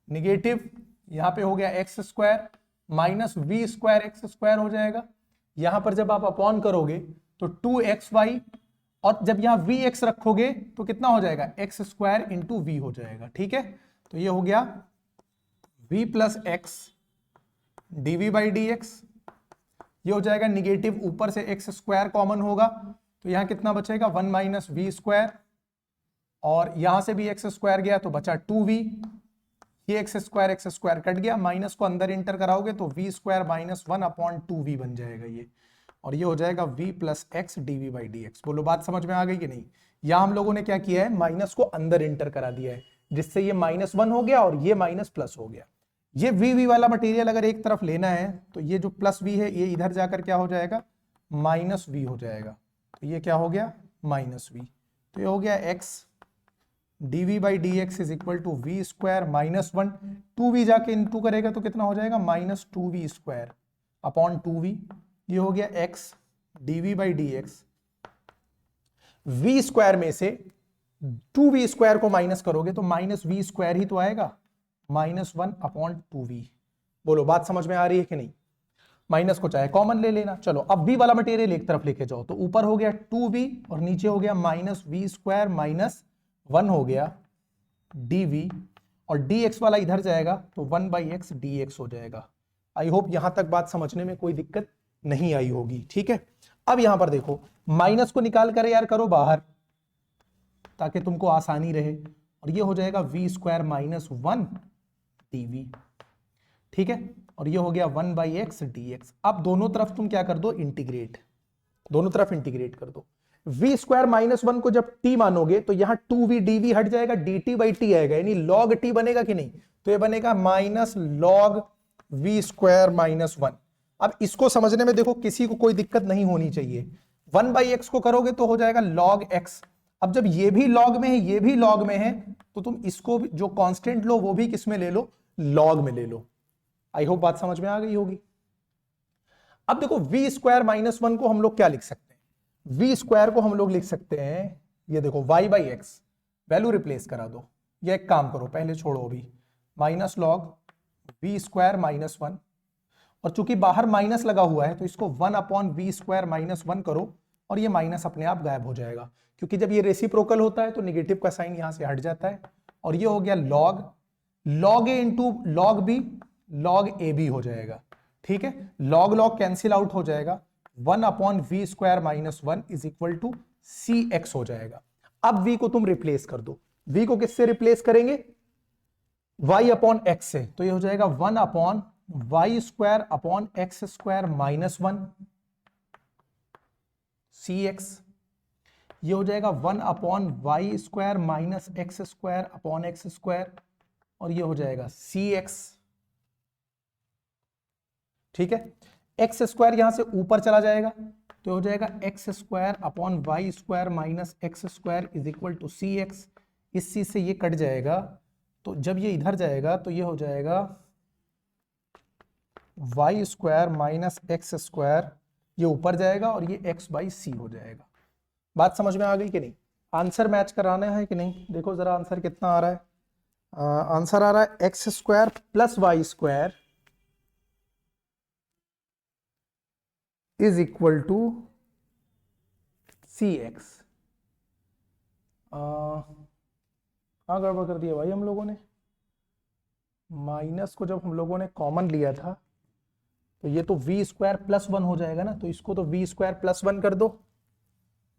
negative यहां पे हो गया x square minus v square x square हो जाएगा। यहां पर जब आप अपॉन करोगे तो 2xy, और जब यहां vx रखोगे तो कितना हो जाएगा? एक्स स्क्वायर इंटू वी हो जाएगा। ठीक है, तो ये हो गया v plus x d v by d x, ये हो जाएगा निगेटिव, ऊपर से एक्स स्क्वायर कॉमन होगा तो यहां कितना बचेगा? 1 माइनस वी स्क्वायर, और यहां से भी एक्स स्क्वायर गया तो बचा 2v, ये एक्स स्क्वायर कट गया, माइनस को अंदर इंटर कराओगे तो v square minus 1 upon 2v बन जाएगा ये, और ये हो जाएगा v plus x d v by d x. बोलो बात समझ में आ गई कि नहीं? यहां हम लोगों ने क्या किया है? माइनस को अंदर इंटर करा दिया है, जिससे ये -1 हो गया और ये माइनस प्लस हो गया। ये वी वाला मटेरियल अगर एक तरफ लेना है तो ये जो प्लस वी है ये इधर जाकर क्या हो जाएगा? माइनस वी हो जाएगा, तो ये क्या हो गया? माइनस वी, तो ये हो गया x d v by d x is equal to v square minus 1, 2v जाके इंटू करेगा तो कितना हो जाएगा? Minus 2v square upon 2v, ये हो गया x d v by d x. V square में से 2v स्क्वायर को माइनस करोगे तो माइनस वी स्क्वायर ही तो आएगा, -1 अपॉन 2v। बोलो बात समझ में आ रही है कि नहीं? माइनस को चाहे कॉमन ले लेना। चलो अब v वाला मटेरियल एक तरफ लेके जाओ, तो ऊपर हो गया 2v और नीचे हो गया माइनस वी स्क्वायर माइनस 1 हो गया dv, और dx वाला इधर जाएगा तो 1 बाई एक्स डी एक्स हो जाएगा। आई होप यहां तक बात समझने में कोई दिक्कत नहीं आई होगी। ठीक है, अब यहां पर देखो माइनस को निकाल कर यार करो बाहर ताकि तुमको आसानी रहे, और ये हो जाएगा वी स्क्वायर माइनस 1 डी। ठीक है, और ये हो गया 1 बाई एक्स डी एक्स। अब दोनों तरफ तुम क्या कर दो? इंटीग्रेट, दोनों तरफ इंटीग्रेट कर दो। वी स्क्वायर -1 को जब टी मानोगे तो यहां 2v dv हट जाएगा, dt बाई टी आएगा, यानी लॉग टी बनेगा कि नहीं? तो ये बनेगा माइनस लॉग वी स्क्वायर -1। अब इसको समझने में देखो किसी को कोई दिक्कत नहीं होनी चाहिए। 1 बाई एक्स को करोगे तो हो जाएगा लॉग एक्स। अब जब ये भी लॉग में है ये भी लॉग में है तो तुम इसको जो कांस्टेंट लो वो भी किस में ले लो? लॉग में ले लो। आई होप बात समझ में आ गई होगी। अब देखो वी स्क्वायर -1 को हम लोग क्या लिख सकते हैं? वी स्क्वायर को हम लोग लिख सकते हैं, ये देखो y by x, value replace करा दो, या एक काम करो पहले छोड़ो अभी, माइनस लॉग वी स्क्वायर -1, और चूंकि बाहर माइनस लगा हुआ है तो इसको 1 अपॉन वी स्क्वायर -1 करो, और ये माइनस अपने आप गायब हो जाएगा, क्योंकि जब ये रेसिप्रोकल होता है तो निगेटिव का साइन यहां से हट जाता है, और ये हो गया log a into log b, log a b हो जाएगा। ठीक है, लॉग लॉग कैंसिल आउट हो जाएगा, 1 upon v square -1 is equal to c x हो जाएगा। अब v को तुम रिप्लेस कर दो, v को किससे रिप्लेस करेंगे? y अपॉन एक्स से, तो ये हो जाएगा 1 upon y square upon x square -1 c x, ये हो जाएगा 1 upon y square minus x square upon x square, और ये हो जाएगा सी एक्स। ठीक है, एक्स स्क्वायर यहां से ऊपर चला जाएगा तो हो जाएगा x square upon y square minus x square is equal to c x. इस चीज से ये कट जाएगा, तो जब ये इधर जाएगा तो ये हो जाएगा y square minus x square, ये ऊपर जाएगा और ये एक्स बाई सी हो जाएगा। बात समझ में आ गई कि नहीं? आंसर मैच कराना है कि नहीं? देखो जरा आंसर कितना आ रहा है। आंसर आ रहा है x square plus y square is equal to c x. हाँ गड़बड़ कर दिया भाई हम लोगों ने। माइनस को जब हम लोगों ने कॉमन लिया था तो ये तो वी स्क्वायर प्लस वन हो जाएगा ना, तो इसको तो वी स्क्वायर प्लस वन कर दो।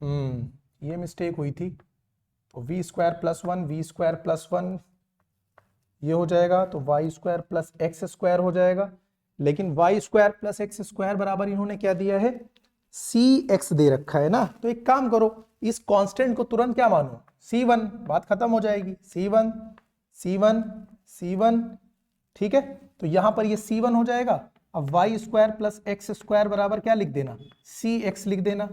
ये मिस्टेक हुई थी। तो v square plus one, v square plus one ये हो जाएगा, तो y square plus x square हो जाएगा। लेकिन y square plus x square बराबर इन्होंने क्या दिया है, सी एक्स दे रखा है ना। तो एक काम करो, इस कांस्टेंट को तुरंत क्या मानो, C1, बात खत्म हो जाएगी। C1 C1 C1, ठीक है। तो यहां पर ये C1 हो जाएगा। अब y square plus x square बराबर क्या लिख देना, सी एक्स लिख देना,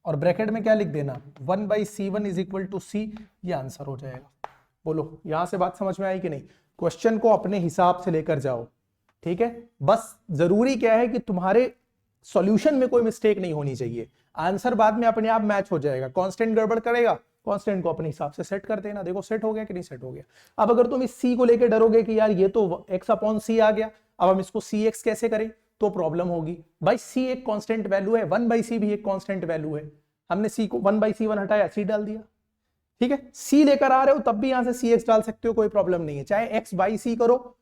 और ब्रैकेट में क्या लिख देना, 1/C1 इज इक्वल टू सी। ये आंसर हो जाएगा। बोलो यहां से बात समझ में आई कि नहीं? क्वेश्चन को अपने हिसाब से लेकर जाओ, ठीक है। बस जरूरी क्या है कि तुम्हारे सॉल्यूशन में कोई मिस्टेक नहीं होनी चाहिए। आंसर बाद में अपने आप मैच हो जाएगा। कांस्टेंट गड़बड़ करेगा, कांस्टेंट को अपने हिसाब से सेट कर देना। देखो सेट हो गया कि नहीं सेट हो गया। अब अगर तुम इस सी को लेकर डरोगे कि यार ये तो x अपॉन सी आ गया, अब हम इसको सी एक्स कैसे करें, तो प्रॉब्लम होगी। भाई सी एक कांस्टेंट वैल्यू है, 1/c भी एक कांस्टेंट वैल्यू है। हमने सी को 1/c1 हटाया, सी डाल दिया, ठीक है। सी लेकर आ रहे हो तब भी यहां से सी एक्स डाल सकते हो, कोई प्रॉब्लम नहीं है। चाहे एक्स बाई सी करो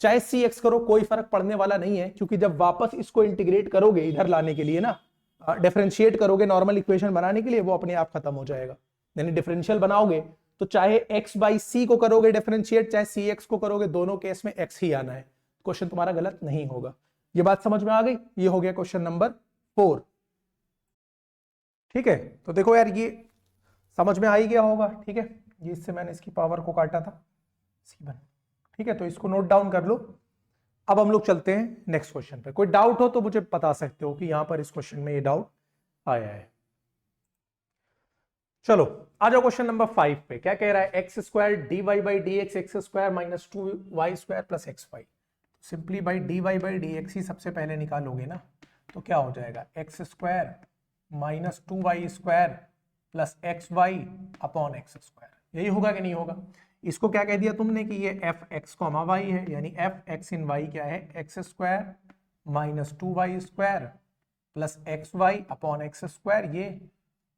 चाहे सी एक्स करो, कोई फर्क पड़ने वाला नहीं है, क्योंकि जब वापस इसको इंटीग्रेट करोगे इधर लाने के लिए ना, डिफरेंशिएट करोगे नॉर्मल इक्वेशन बनाने के लिए, वो अपने आप खत्म हो जाएगा। यानी डिफरेंशियल बनाओगे तो चाहे एक्स बाई सी को करोगे डिफरेंशिएट, चाहे सी एक्स को करोगे, दोनों केस में एक्स ही आना है। क्वेश्चन तुम्हारा गलत नहीं होगा। ये बात समझ में आ गई? ये हो गया क्वेश्चन नंबर 4, ठीक है। तो देखो यार ये समझ में आ ही गया होगा, ठीक है। ये इससे मैंने इसकी पावर को काटा था C1, ठीक है। तो इसको नोट डाउन कर लो। अब हम लोग चलते हैं नेक्स्ट क्वेश्चन पे। कोई डाउट हो तो मुझे बता सकते हो कि यहां पर इस क्वेश्चन में ये डाउट आया है। चलो आ जाओ क्वेश्चन नंबर 5 पे। क्या कह रहा है, x square d y by d x x square minus 2y square plus x y. Simply by d y by d x ही सबसे पहले निकालोगे ना, तो क्या हो जाएगा, x square minus 2y square plus x y upon x square. यही होगा कि नहीं होगा? इसको क्या कह दिया तुमने कि ये एफ एक्स कॉमा वाई है, यानी एफ एक्स इन वाई क्या है, x square minus 2y square plus x y upon x square.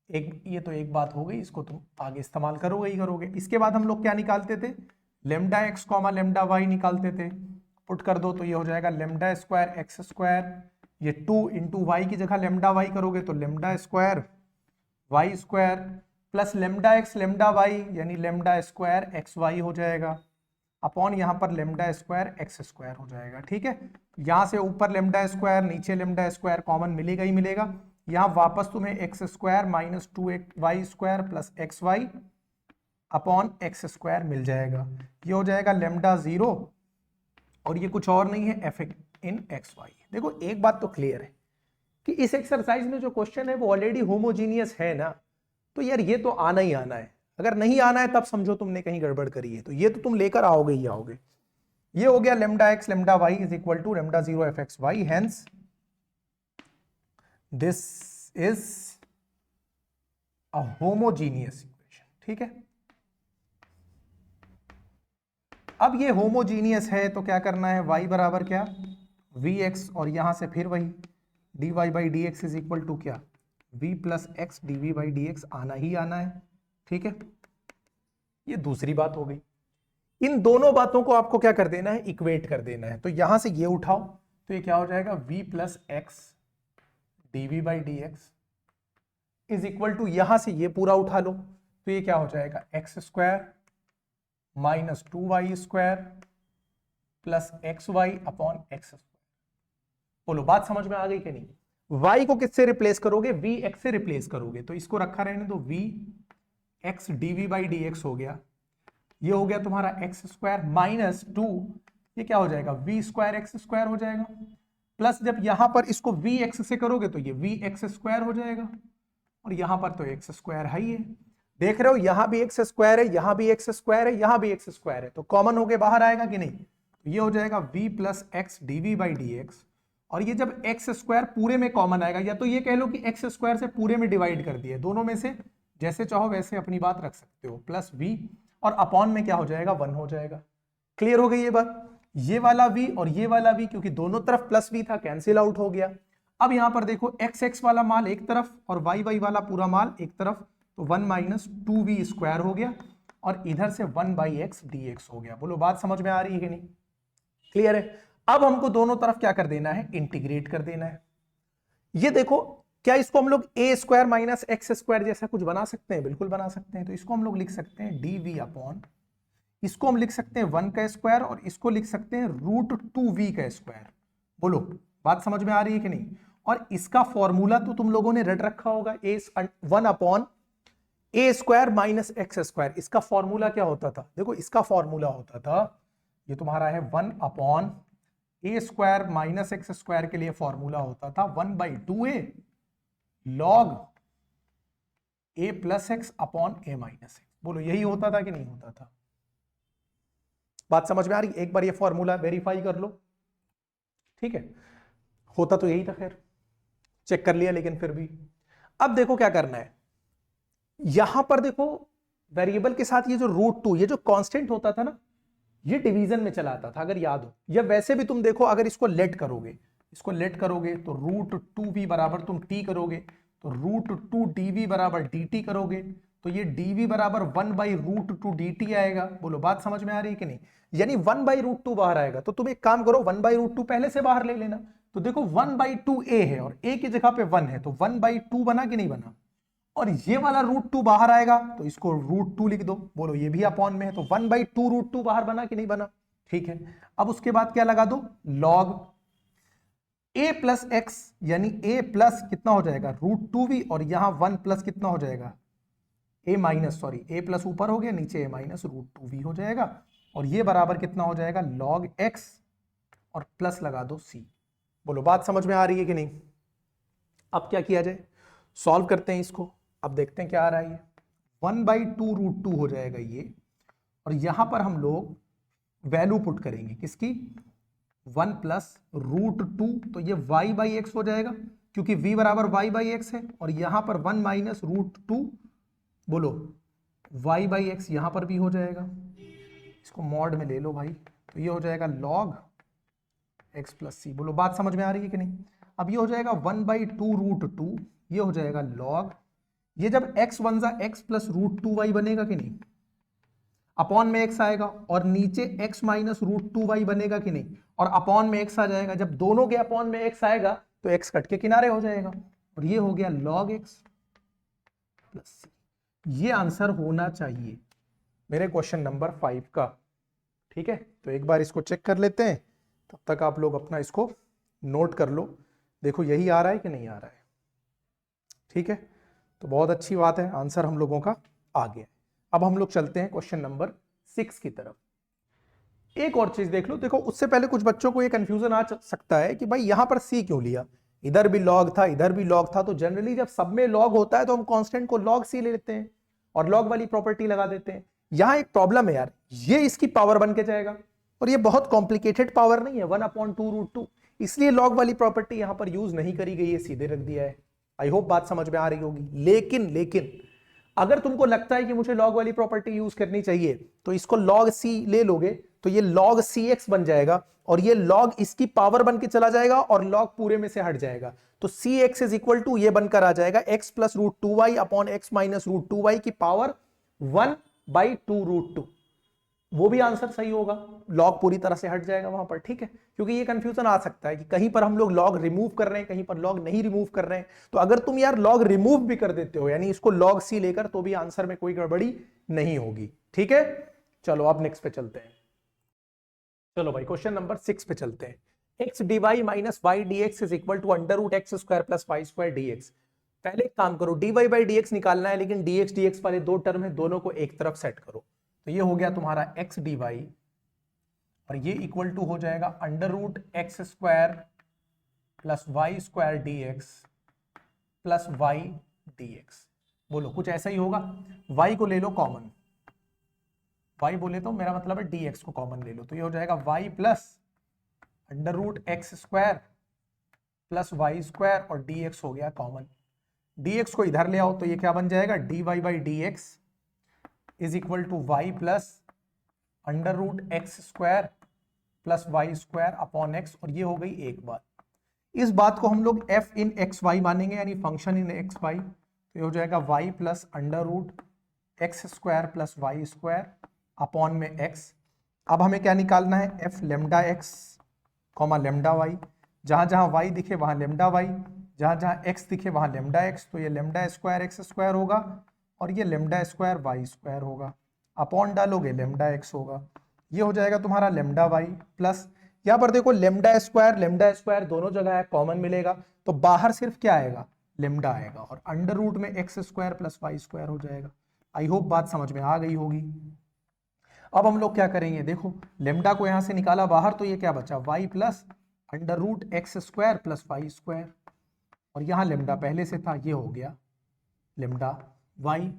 ये तो एक बात हो गई, इसको तुम आगे इस्तेमाल करोगे ही करोगे। इसके बाद हम लोग क्या निकालते थे, lambda x comma lambda y निकालते थे। पुट कर दो तो ये हो जाएगा लेमडा स्क्वायर एक्स स्क्वायर, ये 2 इंटू वाई की जगह लेमडा वाई करोगे तो lambda square y square plus lambda x lambda y, यानी लेमडा स्क्वायर एक्स वाई हो जाएगा, अपॉन यहाँ पर लेमडा स्क्वायर एक्स स्क्वायर हो जाएगा, ठीक है। यहाँ से ऊपर लेमडा स्क्वायर नीचे लेमडा स्क्वायर कॉमन मिलेगा ही मिलेगा। यहाँ वापस तुम्हें x square minus 2y square plus x y upon x square मिल जाएगा। ये हो जाएगा लेमडा 0 और ये कुछ और नहीं है, एफ इन एक्स वाई। देखो एक बात तो क्लियर है कि इस एक्सरसाइज में जो क्वेश्चन है वो ऑलरेडी होमोजीनियस है ना, तो यार ये तो आना ही आना है। अगर नहीं आना है तब समझो तुमने कहीं गड़बड़ करी है, तो ये तो तुम लेकर आओगे ही आओगे। ये हो गया lambda x lambda y is equal to lambda 0 f x y, hence this is a homogeneous equation, ठीक है। अब ये होमोजीनियस है तो क्या करना है, y बराबर क्या, वी एक्स, और यहां से फिर वही dy by d x is equal to क्या, v plus x d v by d x आना ही आना है, ठीक है। ये दूसरी बात हो गई। इन दोनों बातों को आपको क्या कर देना है, इक्वेट कर देना है। तो यहां से ये उठाओ तो ये क्या हो जाएगा, v plus x d v by d x is equal to, यहां से ये पूरा उठा लो तो ये क्या हो जाएगा, x square minus 2y square plus x y upon x square. बोलो बात समझ में आ गई कि नहीं? y को किससे रिप्लेस करोगे, वी एक्स से रिप्लेस करोगे, तो इसको रखा रहने दो, v x DV by d x हो गया। ये हो गया तुम्हारा एक्स स्क्वायर माइनस 2, ये क्या हो जाएगा, वी स्क्वायर एक्स स्क्वायर हो जाएगा, प्लस जब यहां पर इसको वी एक्स से करोगे तो ये वी एक्स स्क्वायर हो जाएगा, और यहां पर तो एक्स स्क्वायर है ही है। देख रहे हो यहां भी एक्स स्क्वायर है, यहां भी एक्स स्क्वायर है, यहां भी एक्स स्क्वायर है, तो कॉमन होके बाहर आएगा कि नहीं? तो ये हो जाएगा v plus x DV by d x. और ये जब एक्स स्क्वायर पूरे में कॉमन आएगा, या तो ये कह लो कि एक्स स्क्वायर से पूरे में डिवाइड कर दिया, दोनों में से जैसे चाहो वैसे अपनी बात रख सकते हो, प्लस v, और अपॉन में क्या हो जाएगा, 1 हो जाएगा। क्लियर हो गई ये बात? ये वाला v और ये वाला v, क्योंकि दोनों तरफ प्लस v था, कैंसिल आउट हो गया। अब यहां पर देखो एक्स एक्स वाला माल एक तरफ और वाई वाई वाला पूरा माल एक तरफ, तो 1 माइनस 2v स्क्वायर हो गया, और इधर से 1 बाई एक्स डी एक्स हो गया। बोलो बात समझ में आ रही है कि नहीं? क्लियर है? अब हमको दोनों तरफ क्या कर देना है, इंटीग्रेट कर देना है। ये देखो, क्या इसको हम लोग ए स्क्वायर माइनस एक्स स्क्वायर जैसा कुछ बना सकते हैं? बिल्कुल बना सकते हैं। तो इसको हम लोग लिख सकते हैं dv अपॉन, इसको हम लिख सकते हैं 1 का स्क्वायर, और इसको लिख सकते हैं √2v का स्क्वायर। बोलो बात समझ में आ रही है कि नहीं? और इसका फॉर्मूला तो तुम लोगों ने रट रखा होगा, ए 1 अपॉन ए स्क्वायर माइनस एक्स स्क्वायर। इसका फॉर्मूला क्या होता था? देखो इसका फॉर्मूला होता था, ये तुम्हारा है 1 अपॉन ए स्क्वायर माइनस एक्स स्क्वायर के लिए फॉर्मूला होता था 1/2a लॉग ए प्लस एक्स अपॉन ए माइनस एक्स। बोलो यही होता था कि नहीं होता था? बात समझ में आ रही? एक बार ये फॉर्मूला वेरीफाई कर लो, ठीक है? होता तो यही था, खैर चेक कर लिया, लेकिन फिर भी अब देखो क्या करना है। यहां पर देखो वेरिएबल के साथ ये जो √2, ये जो कांस्टेंट होता था ना, ये डिवीजन में चला आता था, अगर याद हो। या वैसे भी तुम देखो, अगर इसको लेट करोगे, इसको लेट करोगे तो √2v बराबर तुम t करोगे, तो √2dv बराबर dt करोगे, तो ये dv बराबर 1/√2 dt आएगा। बोलो बात समझ में आ रही है कि नहीं? यानी 1/√2 बाहर आएगा, तो तुम एक काम करो, 1/√2 पहले से बाहर ले लेना। तो देखो 1/2a है और a की जगह पे 1 है, तो 1/2 बना कि नहीं बना? और ये वाला √2 बाहर आएगा, तो इसको √2 लिख दो। बोलो ये भी अपॉन में है, तो 1/2 √2 बाहर बना कि नहीं बना? ठीक है। अब उसके बाद क्या लगा दो, लॉग a प्लस एक्स, यानी a प्लस कितना हो जाएगा, √2v, और यहां 1 प्लस कितना हो जाएगा, a minus, sorry a plus ऊपर हो गया, नीचे a माइनस √2v हो जाएगा, और ये बराबर कितना हो जाएगा, लॉग x, और प्लस लगा दो c। बोलो बात समझ में आ रही है कि नहीं? अब क्या किया जाए, सॉल्व करते हैं इसको। अब देखते हैं क्या आ रहा है। ये 1/2 √2 हो जाएगा ये, और यहां पर हम लोग वैल्यू पुट करेंगे किसकी, 1 प्लस √2, तो ये y बाई एक्स हो जाएगा, क्योंकि v बराबर y बाई एक्स है, और यहां पर 1 माइनस √2, बोलो y बाई एक्स यहां पर भी हो जाएगा, इसको मॉड में ले लो भाई, तो ये हो जाएगा लॉग x प्लस c। बोलो बात समझ में आ रही है कि नहीं? अब ये हो जाएगा 1/2 √2, ये हो जाएगा लॉग, ये जब x वन जा x प्लस √2y बनेगा कि नहीं, अपॉन में x आएगा, और नीचे x माइनस √2y बनेगा कि नहीं, और अपॉन में x आ जाएगा। जब दोनों के अपॉन में x आएगा तो x कट के किनारे हो जाएगा, और ये हो गया log x प्लस c। ये आंसर होना चाहिए मेरे क्वेश्चन नंबर 5 का, ठीक है? तो एक बार इसको चेक कर लेते हैं, तब तक आप लोग अपना इसको नोट कर लो। देखो यही आ रहा है कि नहीं आ रहा है? ठीक है, तो बहुत अच्छी बात है, आंसर हम लोगों का आ गया। अब हम लोग चलते हैं क्वेश्चन नंबर 6 की तरफ। एक और चीज देख लो, देखो उससे पहले कुछ बच्चों को ये कंफ्यूजन आ सकता है कि भाई यहां पर c क्यों लिया, इधर भी लॉग था इधर भी लॉग था। तो जनरली जब सब में लॉग होता है तो हम कांस्टेंट को log c ले लेते हैं और लॉग वाली प्रॉपर्टी लगा देते हैं। यहां एक प्रॉब्लम है यार, ये इसकी पावर बन के जाएगा, और ये बहुत कॉम्प्लिकेटेड पावर नहीं है, 1/2 √2, इसलिए लॉग वाली प्रॉपर्टी यहां पर यूज नहीं करी गई है, सीधे रख दिया है। आई होप बात समझ में आ रही होगी। लेकिन अगर तुमको लगता है कि मुझे लॉग वाली प्रॉपर्टी यूज करनी चाहिए, तो इसको log c ले लोगे, तो ये log cx बन जाएगा, और ये log इसकी पावर बन के चला जाएगा, और log पूरे में से हट जाएगा, तो cx इज इक्वल टू ये बनकर आ जाएगा x plus √2y upon x minus √2y की पावर 1/2 √2। वो भी आंसर सही होगा, लॉग पूरी तरह से हट जाएगा वहां पर, ठीक है? क्योंकि ये कंफ्यूजन आ सकता है कि कहीं पर हम लोग लॉग रिमूव कर रहे हैं, कहीं पर लॉग नहीं रिमूव कर रहे हैं। तो अगर तुम यार लॉग रिमूव भी कर देते हो, यानी इसको log c लेकर, तो भी आंसर में कोई गड़बड़ी नहीं होगी, ठीक है? चलो अब नेक्स्ट पे चलते हैं। चलो भाई क्वेश्चन नंबर 6 पे चलते हैं। x dy minus y dx is equal to √x square plus y square dx। पहले एक काम करो, dy बाई dx निकालना है, लेकिन dx dx वाले दो टर्म है, दोनों को एक तरफ सेट करो। तो ये हो गया तुम्हारा x dy, और ये इक्वल टू हो जाएगा √x square plus y square d x plus y d x. बोलो कुछ ऐसा ही होगा। y को ले लो कॉमन, y बोले तो मेरा मतलब है dx को कॉमन ले लो, तो ये हो जाएगा y plus under root x square plus y square और dx हो गया कॉमन। dx को इधर ले आओ तो ये क्या बन जाएगा, dy by d x is equal to y plus under root x square plus y square upon x, और ये हो गई एक बात। इस बात को हम लोग f इन एक्स वाई मानेंगे, यानी फंक्शन इन एक्स वाई, तो ये हो जाएगा y plus under root x square plus y square upon में x। अब हमें क्या निकालना है, f lambda x comma lambda y, जहां जहां y दिखे वहां लेमडा y, जहां जहां x दिखे वहां लेमडा x, तो ये लेमडा स्क्वायर एक्स स्क्वायर होगा और ये लेमडा स्क्वायर वाई स्क्वायर होगा, अपॉन डालोगे लेमडा x होगा। ये हो जाएगा तुम्हारा लेमडा वाई प्लस, यहाँ पर देखो लेमडा स्क्वायर दोनों जगह है, कॉमन मिलेगा, तो बाहर सिर्फ क्या आएगा, लेमडा आएगा, और अंडर रूट में x square plus y square हो जाएगा। आई होप बात समझ में आ गई होगी। अब हम लोग क्या करेंगे, देखो लेमडा को यहां से निकाला बाहर, तो ये क्या बचा, y plus under root x square plus y square, और यहां लेमडा पहले से था, ये हो गया लेमडा वाई।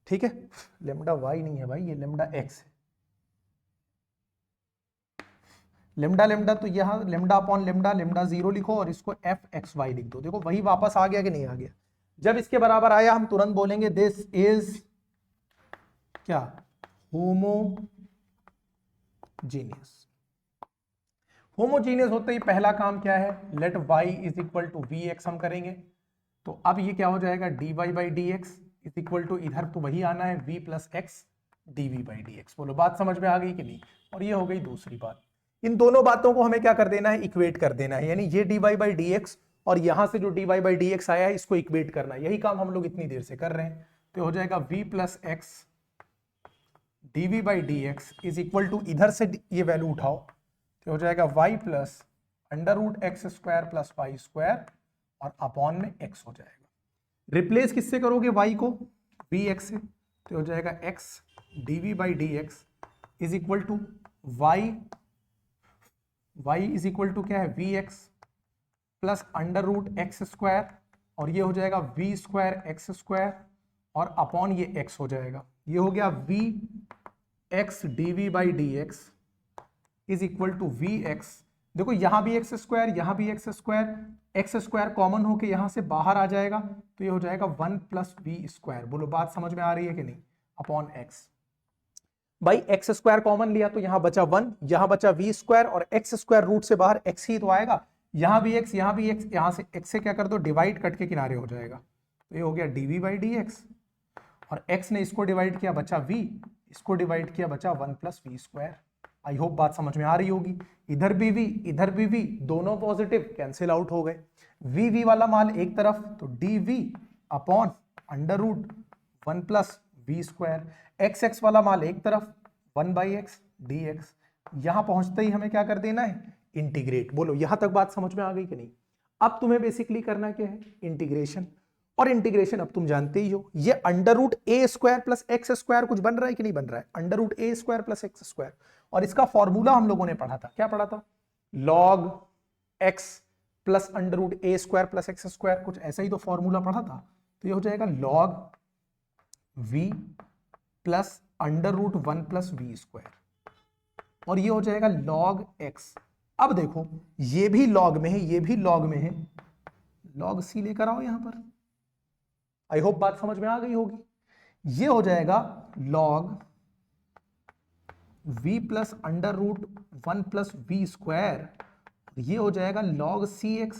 ठीक है, लेमडा वाई नहीं है भाई, ये लेमडा एक्स है। लेमडा लेमडा तो यहाँ lambda upon lambda, lambda zero लिखो और इसको एफ एक्स वाई लिख दो। देखो वही वापस आ गया कि नहीं आ गया। जब इसके बराबर आया हम तुरंत बोलेंगे दिस इज क्या, होमोजीनियस। होमोजीनियस होते ही पहला काम क्या है, let y is equal to v x हम करेंगे। तो अब ये क्या हो जाएगा, dy by d x is equal to, इधर तो वही आना है v plus x dv by d x. बोलो बात समझ में आ गई कि नहीं। और ये हो गई दूसरी बात। इन दोनों बातों को हमें क्या कर देना है, इक्वेट कर देना है, यानी ये dy बाई डी एक्स और यहां से जो dy बाई डी एक्स आया है इसको इक्वेट करना है। यही काम हम लोग इतनी देर से कर रहे हैं। तो हो जाएगा v plus x dv by d x is equal to, इधर से ये वैल्यू उठाओ तो हो जाएगा y plus under root x square plus y square और अपॉन में x हो जाएगा। रिप्लेस किससे करोगे y को, vx से, तो हो जाएगा x dv by d x is equal to y is equal to क्या है, vx plus under root x square, और ये हो जाएगा v स्क्वायर एक्स स्क्वायर और अपॉन ये x हो जाएगा। ये हो गया vx dv by d x is equal to vx। देखो यहां भी एक्स स्क्वायर, यहां भी एक्स स्क्वायर कॉमन होके यहां से बाहर आ जाएगा, तो ये हो जाएगा 1 प्लस वी स्क्वायर। बोलो बात समझ में आ रही है कि नहीं, अपॉन एक्स। भाई एक्स स्क्वायर कॉमन लिया तो यहां बचा 1, यहां बचा वी स्क्वायर, और एक्स स्क्वायर रूट से बाहर एक्स ही तो आएगा, यहां भी एक्स, यहां भी एक्स, यहां से एक्स से क्या कर दो, डिवाइड कट के किनारे हो जाएगा। तो ये हो गया डीवी बाई डी एक्स, और एक्स ने इसको डिवाइड किया बचा वी, इसको डिवाइड किया बचा 1 plus v square. I hope बात समझ में आ रही होगी। इधर भी v इधर भी v, दोनों पॉजिटिव कैंसिल आउट हो गए। v वाला मान एक तरफ, तो dv upon under root 1 plus v square. x वाला मान एक तरफ, 1 बाई एक्स dx। यहां पहुंचते ही हमें क्या कर देना है, इंटीग्रेट। बोलो यहां तक बात समझ में आ गई कि नहीं। अब तुम्हें बेसिकली करना क्या है, इंटीग्रेशन। और इंटीग्रेशन अब तुम जानते ही हो, ये under root a square plus x square कुछ बन रहा है कि नहीं बन रहा है, under root a square plus x square. और इसका फॉर्मूला हम लोगों ने पढ़ा था, क्या पढ़ा था, log x plus under root a square plus x square, कुछ ऐसा ही तो फॉर्मूला पढ़ा था। तो ये हो जाएगा log v plus under root 1 plus v square, और ये हो जाएगा लॉग एक्स। अब देखो ये भी लॉग में है, ये भी लॉग में है, लॉग सी लेकर आओ यहां पर। आई होप बात समझ में आ गई होगी। ये हो जाएगा log v plus under root 1 plus v square, ये हो जाएगा लॉग सी एक्स।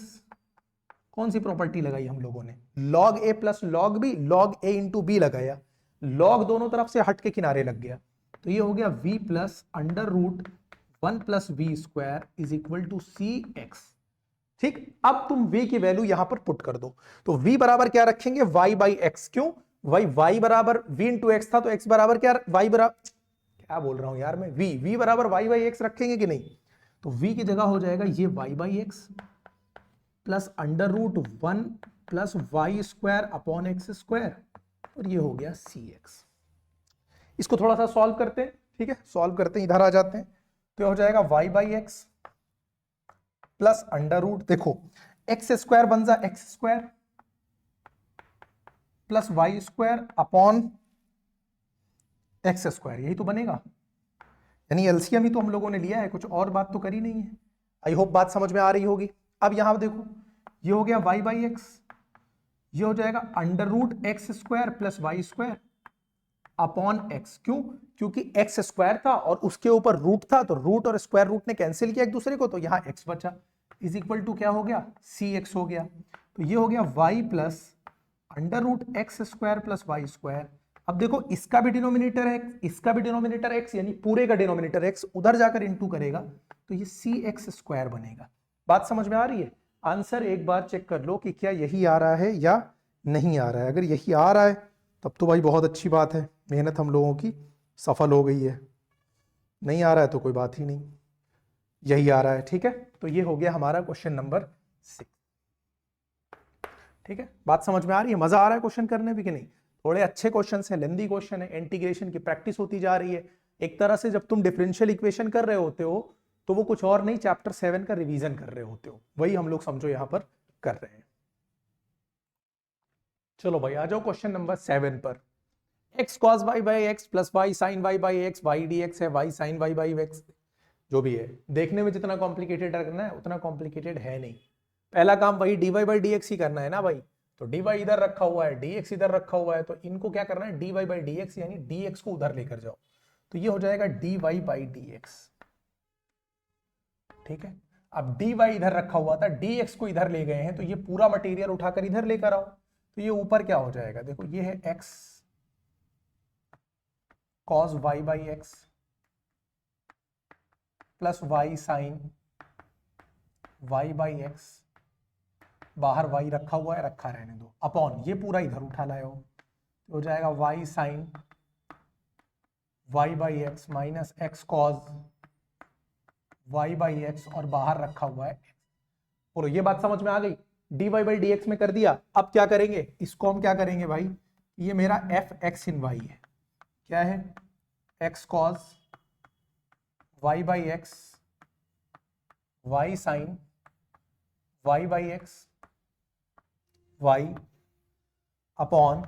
कौन सी प्रॉपर्टी लगाई हम लोगों ने, log A plus log b, log a into B लगाया, लॉग दोनों तरफ से हट के किनारे लग गया, तो ये हो गया v plus under root 1 plus v square is equal to c x. ठीक, अब तुम v की वैल्यू यहां पर पुट कर दो, तो v बराबर क्या रखेंगे, y बाई एक्स। क्यों, y बराबर v इंटू एक्स था, तो x बराबर क्या, y बराबर, क्या बोल रहा हूं यार मैं, v बराबर y बाई एक्स रखेंगे कि नहीं। तो v की जगह हो जाएगा ये y by x plus under root 1 plus y square upon x square, और ये हो गया सी एक्स। इसको थोड़ा सा सॉल्व करते हैं, ठीक है, सॉल्व करते हैं, इधर आ जाते हैं। तो हो जाएगा y by x plus under root, देखो एक्स स्क्वायर बन जा x square plus y square upon x square, यही तो बनेगा। यानी एलसीएम ही तो हम लोगों ने लिया है, कुछ और बात तो करी नहीं है। आई होप बात समझ में आ रही होगी। अब यहां देखो ये हो गया वाई बाई एक्स, ये हो जाएगा under root x square plus y square upon x. क्यों? क्योंकि एक्स स्क्वायर था और उसके ऊपर रूट था, तो रूट और स्क्वायर रूट ने कैंसिल किया एक दूसरे को, तो यहां एक्स बचा, इज इक्वल टू क्या हो गया, सी एक्स हो गया। तो ये हो गया y plus under root x square plus y square. अब देखो इसका भी डिनोमिनेटर है, इसका भी डिनोमिनेटर एक्स, यानी पूरे का डिनोमिनेटर एक्स, उधर जाकर इंटू करेगा तो ये सी एक्स स्क्वायर बनेगा। बात समझ में आ रही है? आंसर एक बार चेक कर लो कि क्या यही आ रहा है या नहीं आ रहा है। अगर यही आ रहा है तब तो भाई बहुत अच्छी बात है, मेहनत हम लोगों की सफल हो गई है। नहीं आ रहा है तो कोई बात ही नहीं, यही आ रहा है। ठीक है, तो ये हो गया हमारा क्वेश्चन नंबर 6। ठीक है, बात समझ में आ रही है? मजा आ रहा है क्वेश्चन करने भी कि नहीं? थोड़े अच्छे क्वेश्चन है, लेंदी क्वेश्चन है, इंटीग्रेशन की प्रैक्टिस होती जा रही है। एक तरह से जब तुम डिफरेंशियल इक्वेशन कर रहे होते हो तो वो कुछ और नहीं, चैप्टर 7 का रिवीजन कर रहे होते हो, वही हम लोग समझो यहां पर कर रहे हैं। चलो भाई आ जाओ क्वेश्चन नंबर 7 पर। x cos y by x plus y sine y by x, y d x है, y sine y by x, जो भी है। देखने में जितना कॉम्प्लिकेटेड करना है उतना कॉम्प्लिकेटेड है नहीं। पहला काम वही dy बाई डी एक्स ही करना है ना भाई। तो dy इधर रखा हुआ है, dx इधर रखा हुआ है, तो इनको क्या करना है, dy बाई डी एक्स, यानी dx को उधर लेकर जाओ, तो ये हो जाएगा dy बाई डी एक्स। ठीक है, अब dy इधर रखा हुआ था, dx को इधर ले गए हैं, तो ये पूरा मटेरियल उठाकर इधर लेकर आओ, तो ये ऊपर क्या हो जाएगा, देखो ये है x cos y by x plus y sine y by x, बाहर y रखा हुआ है, रखा रहने दो, अपॉन ये पूरा इधर उठा लाए हो जाएगा y sine y by x minus x cos y by x, और बाहर रखा हुआ है x। और ये बात समझ में आ गई? dy बाई डी एक्स में कर दिया। अब क्या करेंगे, इसको हम क्या करेंगे भाई, ये मेरा एफ एक्स इन वाई है, क्या है, x cos y by x y sine y by x y upon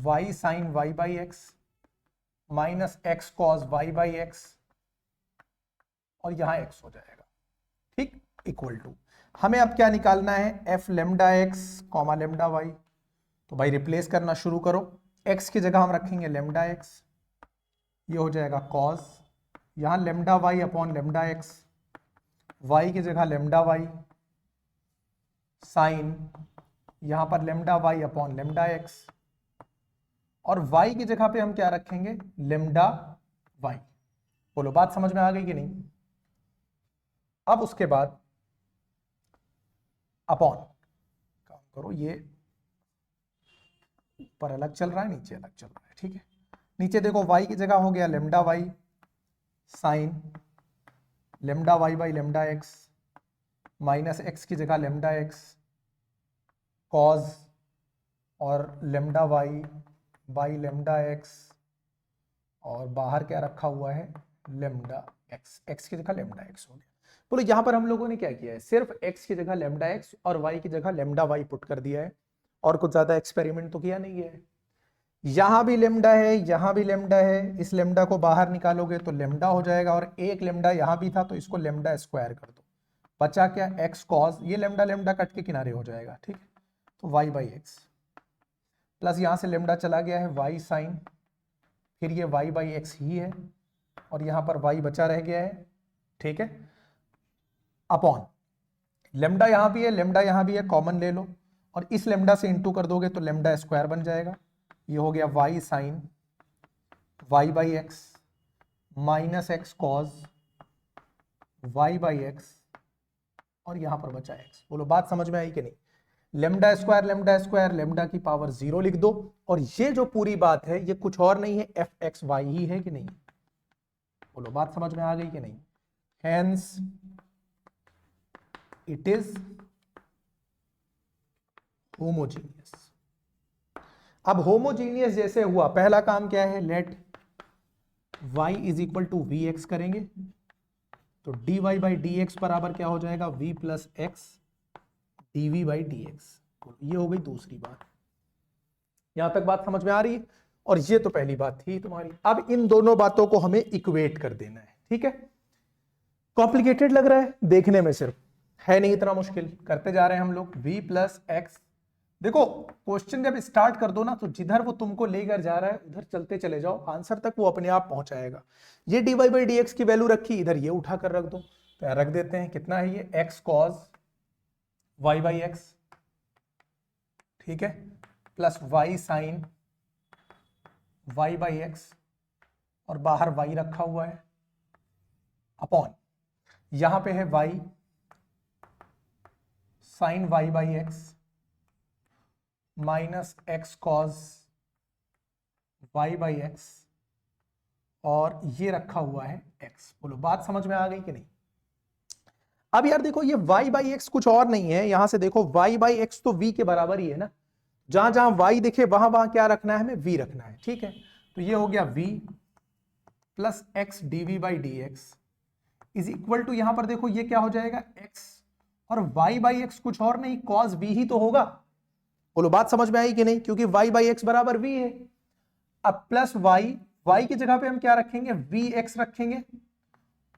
y sine y by x minus x cos y by x, और यहां x हो जाएगा। ठीक, इक्वल टू, हमें अब क्या निकालना है, f lambda x comma lambda y. तो भाई रिप्लेस करना शुरू करो, x की जगह हम रखेंगे लेमडा एक्स, ये हो जाएगा कॉस, यहां lambda y upon lambda x, y की जगह लेमडा वाई, साइन यहां पर lambda y upon lambda x, और y की जगह पे हम क्या रखेंगे, लेमडा वाई। बोलो बात समझ में आ गई कि नहीं? अब उसके बाद अपॉन, काम करो, ये ऊपर अलग चल रहा है, नीचे अलग चल रहा है। ठीक है, नीचे देखो y की जगह हो गया lambda y sine lambda y by lambda x, minus x की जगह लेमडा एक्स कॉज, और lambda y by lambda x, और बाहर क्या रखा हुआ है, लेमडा एक्स, एक्स की जगह लेमडा एक्स हो गया। बोलो यहां पर हम लोगों ने क्या किया है, सिर्फ x की जगह लेमडा एक्स और y की जगह लेमडा वाई पुट कर दिया है, और कुछ ज्यादा एक्सपेरिमेंट तो किया नहीं है। यहां भी लेमडा है, यहां भी लेमडा है, इस लेमडा को बाहर निकालोगे तो लेमडा हो जाएगा, और एक लेमडा यहां भी था तो इसको लेमडा स्क्वायर कर दो, बचा क्या, एक्स कॉस, ये लेमडा लेमडा कट के किनारे हो जाएगा। ठीक है, तो y बाई एक्स प्लस यहां से लेमडा चला गया है y साइन, फिर ये y बाई एक्स ही है, और यहां पर y बचा रह गया है। ठीक है, अपॉन लेमडा यहां भी है, लेमडा यहां भी है, कॉमन ले लो, और इस लेमडा से इंटू कर दोगे तो लेमडा स्क्वायर बन जाएगा। ये हो गया y sine y by x minus x cos y by x, और यहां पर बचा x। बोलो बात समझ में आई कि नहीं? लेमडा स्क्वायर लेमडा की पावर 0 लिख दो, और ये जो पूरी बात है ये कुछ और नहीं है, एफ एक्स वाई ही है कि नहीं? बोलो बात समझ में आ गई कि नहीं? Hence it is homogeneous. अब होमोजीनियस जैसे हुआ, पहला काम क्या है, let y is equal to v x करेंगे, तो dy बाई डी एक्स बराबर क्या हो जाएगा, v plus x dv by d x. ये हो गई दूसरी बात। यहां तक बात समझ में आ रही है? और ये तो पहली बात थी तुम्हारी। अब इन दोनों बातों को हमें इक्वेट कर देना है, ठीक है। कॉम्प्लिकेटेड लग रहा है देखने में, सिर्फ है नहीं इतना मुश्किल। करते जा रहे हैं हम लोग v प्लस एक्स। देखो क्वेश्चन जब स्टार्ट कर दो ना, तो जिधर वो तुमको लेकर जा रहा है उधर चलते चले जाओ, आंसर तक वो अपने आप पहुंचाएगा। ये dy बाई डी एक्स की वैल्यू रखी, इधर ये उठा कर रख दो, तो रख देते हैं। कितना है ये, x cos y by x, ठीक है, plus y sine y by x, और बाहर y रखा हुआ है, अपॉन यहां पे है y sine y by x minus x cos y by x, और ये रखा हुआ है x। बोलो बात समझ में आ गई कि नहीं? अब यार देखो, ये y बाई एक्स कुछ और नहीं है, यहां से देखो y बाई एक्स तो v के बराबर ही है ना। जहां जहां y दिखे वहां वहां क्या रखना है, हमें v रखना है, ठीक है। तो ये हो गया v plus x dv by d x is equal to, यहां पर देखो ये क्या हो जाएगा, x, और y बाई एक्स कुछ और नहीं, cos v ही तो होगा। बोलो बात समझ में आई कि नहीं? क्योंकि y बाई एक्स बराबर v है। अब प्लस y की जगह पे हम क्या रखेंगे, vx रखेंगे,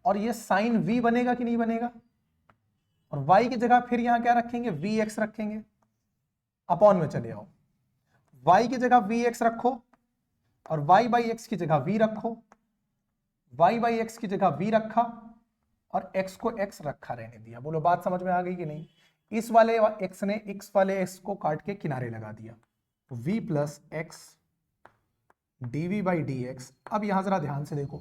और ये साइन v बनेगा कि नहीं बनेगा, और y की जगह फिर यहां क्या रखेंगे, vx रखेंगे। अपॉन में चले आओ, y की जगह vx रखो, और y बाई एक्स की जगह v रखो, y बाई एक्स की जगह v रखा, और x को x रखा रहने दिया। बोलो बात समझ में आ गई कि नहीं? इस वाले x ने x वाले x को काट के किनारे लगा दिया, v plus x dv by d x. अब यहां जरा ध्यान से देखो,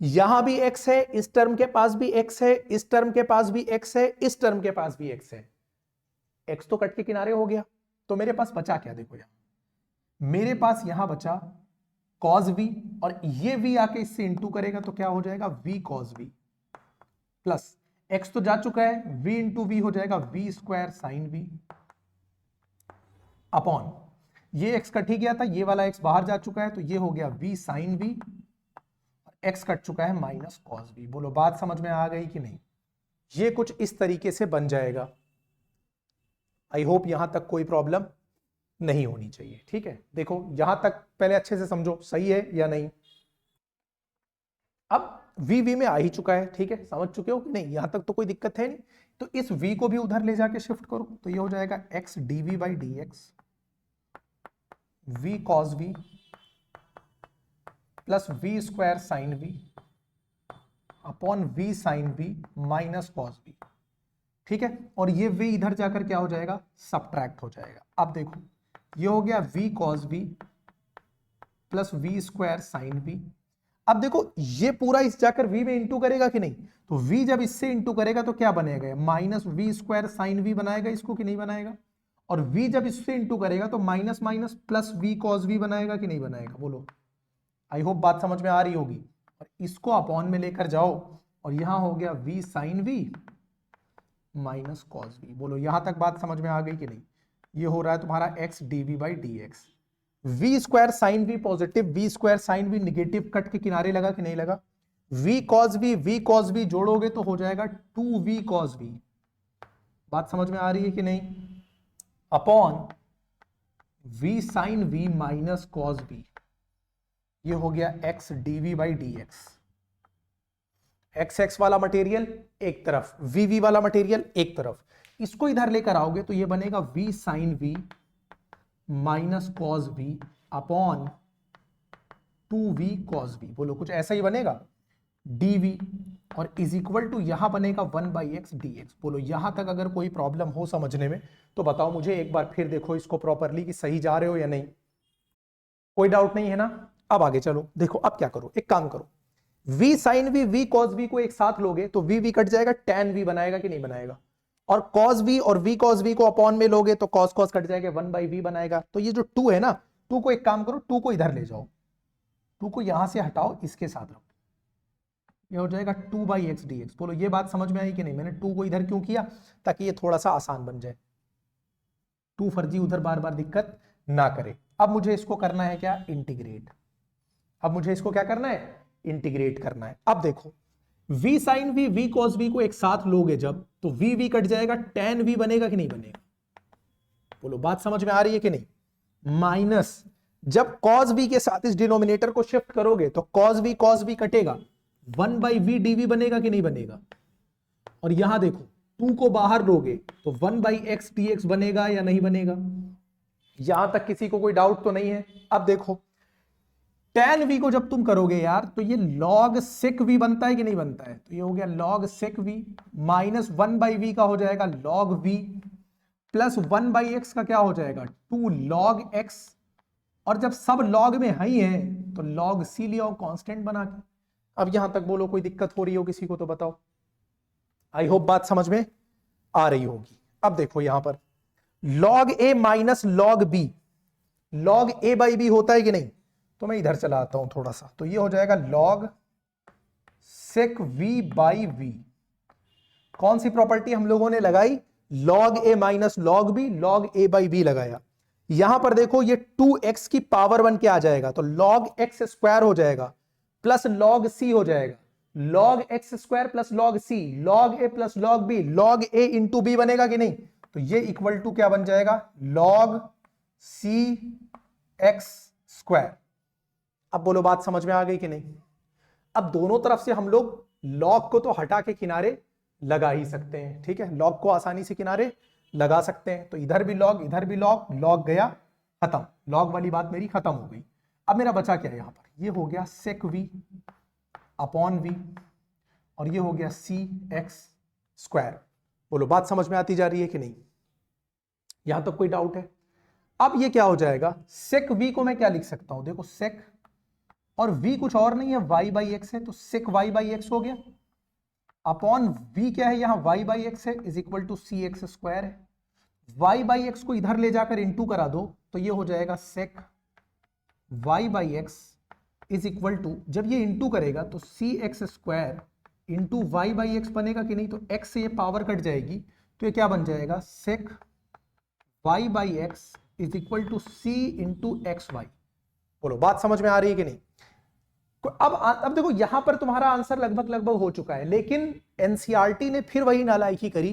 यहां भी x है, इस टर्म के पास भी x है, इस टर्म के पास भी x है, इस टर्म के पास भी x है। x तो कट के किनारे हो गया, तो मेरे पास बचा क्या, देखो यहां मेरे पास यहां बचा cos v, और ये v आके इससे इंटू करेगा तो क्या हो जाएगा, v cos v, plus x तो जा चुका है, v इंटू वी हो जाएगा v square sine v, upon ये x कट ही गया था, ये वाला x बाहर जा चुका है, तो ये हो गया v sine v, x cut चुका है माइनस कॉस v। बोलो बात समझ में आ गई कि नहीं? ये कुछ इस तरीके से बन जाएगा। आई होप यहां तक कोई प्रॉब्लम नहीं होनी चाहिए, ठीक है। देखो यहां तक पहले अच्छे से समझो, सही है या नहीं। अब v में आ ही चुका है, ठीक है, समझ चुके हो कि नहीं? यहां तक तो कोई दिक्कत है नहीं। तो इस v को भी उधर ले जाके शिफ्ट करो, तो ये हो जाएगा x dv by d x v cos v plus v square sine v upon v sine v minus cos v, ठीक है। और ये v इधर जाकर क्या हो जाएगा, सबट्रैक्ट हो जाएगा। अब देखो ये हो गया v cos v plus v square sine v। अब देखो ये पूरा इस जाकर v में इंटू करेगा कि नहीं, तो v जब इससे इंटू करेगा तो क्या बनेगा, minus v square sine v बनाएगा इसको कि नहीं बनाएगा, और v जब इससे इंटू करेगा तो minus minus plus v cos v बनाएगा कि नहीं बनाएगा। बोलो आई होप बात समझ में आ रही होगी। और इसको अपॉन में लेकर जाओ, और यहां हो गया v sine v minus cos v। बोलो यहां तक बात समझ में आ गई कि नहीं? ये हो रहा है तुम्हारा x dv by d x. v square sine v positive, v square sine v negative, cut के किनारे लगा कि नहीं लगा, v cos v जोड़ोगे तो हो जाएगा 2v cos v। बात समझ में आ रही है कि नहीं? Upon v sine v minus cos v, ये हो गया x dv by d x. x वाला मटेरियल एक तरफ, v वाला मटेरियल एक तरफ, इसको इधर लेकर आओगे तो ये बनेगा v sine v minus cos v upon 2v cos v। बोलो कुछ ऐसा ही बनेगा, dv और इज इक्वल टू यहां बनेगा 1 बाई एक्स डी एक्स। बोलो यहां तक अगर कोई प्रॉब्लम हो समझने में तो बताओ मुझे, एक बार फिर देखो इसको प्रॉपरली कि सही जा रहे हो या नहीं। कोई डाउट नहीं है ना? अब आगे चलो, देखो अब क्या करो, एक काम करो, v sine v v cos v को एक साथ लोगे तो v कट जाएगा, tan v बनाएगा कि नहीं बनाएगा, और cos v और v cos v को अपॉन में लोगे तो cos cos कट जाएगा, 1 बाई v बनाएगा। तो ये जो 2 है ना, 2 को एक काम करो, 2 को इधर ले जाओ, 2 को यहां से हटाओ, इसके साथ रखो, ये हो जाएगा 2 बाई एक्स डी एक्स। बोलो ये बात समझ में आई कि नहीं? मैंने 2 को इधर क्यों किया, ताकि ये थोड़ा सा आसान बन जाए, 2 फर्जी उधर बार बार दिक्कत ना करे। अब मुझे इसको करना है क्या, इंटीग्रेट। अब मुझे इसको क्या करना है, इंटीग्रेट करना है। अब देखो v sine v, v cos v को एक साथ लोगे जब, तो v कट जाएगा, tan v बनेगा कि नहीं बनेगा? बोलो बात समझ में आ रही है कि नहीं? माइनस जब cos v के साथ इस डिनोमिनेटर को शिफ्ट करोगे तो cos v कटेगा, 1/v dv बनेगा कि नहीं बनेगा? और यहां देखो 2 को बाहर लोगे तो 1/x dx बनेगा या नहीं बनेगा? यहां तक किसी को कोई डाउट तो नहीं है? अब देखो tan v को जब तुम करोगे यार तो ये log sec v बनता है कि नहीं बनता है? तो ये हो गया log sec v minus 1/v का हो जाएगा log v प्लस 1/x का क्या हो जाएगा 2 log x, और जब सब log में ही है तो log c लिया हो कांस्टेंट बना के। अब यहां तक बोलो कोई दिक्कत हो रही हो किसी को तो बताओ। आई होप बात समझ में आ रही होगी। अब देखो यहां पर log a minus log b, log a by b होता है कि नहीं? तो मैं इधर चला आता हूं थोड़ा सा, तो ये हो जाएगा log sec v by v। कौन सी प्रॉपर्टी हम लोगों ने लगाई? log a minus log b, log a by b लगाया। यहां पर देखो ये 2x की पावर 1 के आ जाएगा तो log x स्क्वायर हो जाएगा प्लस log c हो जाएगा, log x square plus log c, log a plus log b, log a into b बनेगा कि नहीं? तो ये इक्वल टू क्या बन जाएगा log c x स्क्वायर। अब बोलो बात समझ में आ गई कि नहीं? अब दोनों तरफ से हम लोग log को तो हटा के किनारे लगा ही सकते हैं, ठीक है? log को आसानी से किनारे लगा सकते हैं, तो इधर भी log इधर भी log, log गया खत्म, log वाली बात मेरी खत्म हो गई। अब मेरा बचा क्या है यहां पर? ये हो गया sec v अपॉन v और ये हो गया c x स्क्वायर। बोलो बात समझ में आती जा रही है कि नहीं? यहां तक कोई डाउट है? अब ये क्या हो जाएगा, sec v को मैं क्या लिख सकता हूं? देखो sec और v कुछ और नहीं है y/x है, तो sec y/x हो गया अपॉन v क्या है यहां y/x है is equal to c x square है। y/x को इधर ले जाकर इंटू करा दो तो ये हो जाएगा sec y/x is equal to, जब ये इंटू करेगा तो सी एक्स स्क्वायर इंटू y/x बनेगा कि नहीं? तो x से ये पावर कट जाएगी तो ये क्या बन जाएगा sec y/x is equal to c into x y. बोलो बात समझ में आ रही है कि नहीं? अब देखो यहां पर तुम्हारा आंसर लगभग हो चुका है, लेकिन एनसीईआरटी ने फिर वही नालायकी करी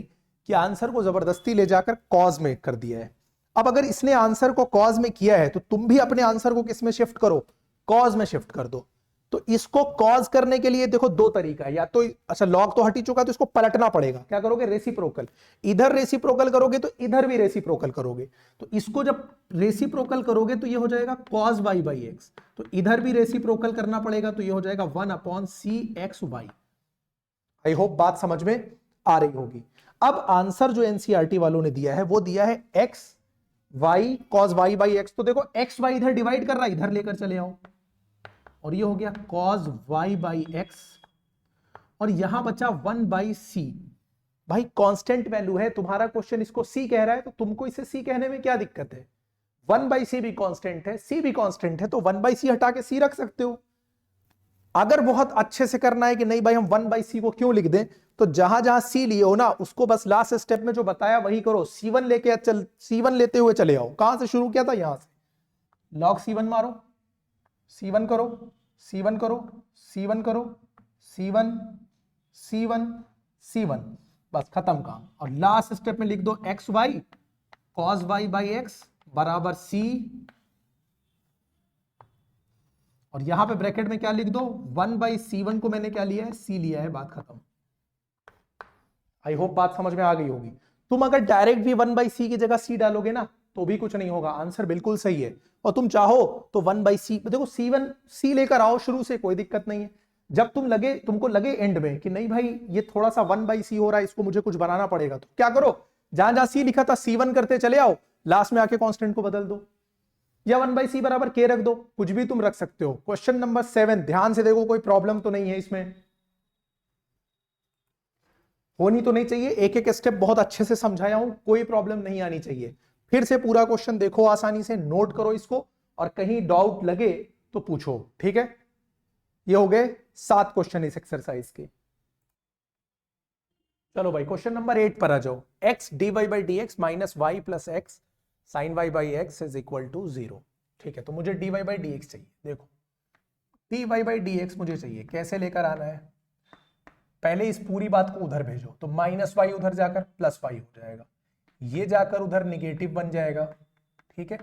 कि आंसर को जबरदस्ती ले जाकर कॉज में कर दिया है। अब अगर इसने आंसर को कॉज में किया है तो तुम भी अपने आंसर को किस में शिफ्ट करो? कॉज में शिफ्ट कर दो। तो इसको कॉज करने के लिए देखो दो तरीका है, या तो अच्छा लॉग तो हट ही चुका तो इसको पलटना पड़ेगा। क्या करोगे? रेसिप्रोकल। इधर रेसिप्रोकल करोगे तो इधर भी रेसिप्रोकल करोगे, तो इसको जब रेसिप्रोकल करोगे तो ये हो जाएगा cos y बाई एक्स, तो इधर भी रेसिप्रोकल करना पड़ेगा तो ये हो जाएगा 1 upon c x y. I hope बात समझ में आ रही होगी। अब आंसर जो एनसीईआरटी वालों ने दिया है वो दिया है x y cos y by x. तो देखो x y इधर डिवाइड कर रहा है, इधर लेकर चले आओ और ये हो गया cos y बाई एक्स और यहां बचा 1 बाई सी। भाई कांस्टेंट वैल्यू है, तुम्हारा क्वेश्चन इसको c कह रहा है तो तुमको इसे c कहने में क्या दिक्कत है? 1 बाई सी भी कांस्टेंट है, c भी कांस्टेंट है, तो 1 बाई सी हटा के c रख सकते हो। अगर बहुत अच्छे से करना है कि नहीं भाई हम 1 बाई सी को क्यों लिख दें, तो जहां जहां c लिए हो ना उसको बस लास्ट स्टेप में जो बताया वही करो। c1 लेके चल, c1 लेते हुए चले आओ। कहां से शुरू किया था? यहां से log c1 मारो, c1 करो, c1 करो, c1 करो, c1 c1 c1, बस खत्म काम। और लास्ट स्टेप में लिख दो x y cos y by x बराबर c, और यहां पे ब्रैकेट में क्या लिख दो 1 बाई c1 को मैंने क्या लिया है? c लिया है, बात खत्म। आई होप बात समझ में आ गई होगी। तुम अगर डायरेक्ट भी 1 बाई सी की जगह c डालोगे ना तो भी कुछ नहीं होगा, आंसर बिल्कुल सही है। और तुम चाहो तो 1 बाई सी, देखो c1 c लेकर आओ शुरू से, कोई दिक्कत नहीं है। जब तुमको लगे एंड में कि नहीं भाई ये थोड़ा सा 1 बाई सी हो रहा है, इसको मुझे कुछ बनाना पड़ेगा, तो क्या करो? जहां जहां c लिखा था c1 करते चले आओ, लास्ट में आके कांस्टेंट को बदल दो, या 1 बाई सी बराबर k रख दो, कुछ भी तुम रख सकते हो। क्वेश्चन नंबर 7 ध्यान से देखो, कोई प्रॉब्लम तो नहीं है इसमें, होनी तो नहीं चाहिए। एक एक स्टेप बहुत अच्छे से समझाया हूं, कोई प्रॉब्लम नहीं आनी चाहिए। फिर से पूरा क्वेश्चन देखो, आसानी से नोट करो इसको, और कहीं डाउट लगे तो पूछो, ठीक है? ये हो गए 7 क्वेश्चन इस एक्सरसाइज के। चलो भाई क्वेश्चन नंबर 8 पर आ जाओ। x dy by d x minus y plus x sine y by x is equal to 0। ठीक है, तो मुझे dy बाई डी एक्स चाहिए। देखो dy बाई डी एक्स मुझे चाहिए, कैसे लेकर आना है? पहले इस पूरी बात को उधर भेजो, तो -y उधर जाकर +y हो जाएगा, ये जाकर उधर नेगेटिव बन जाएगा, ठीक है।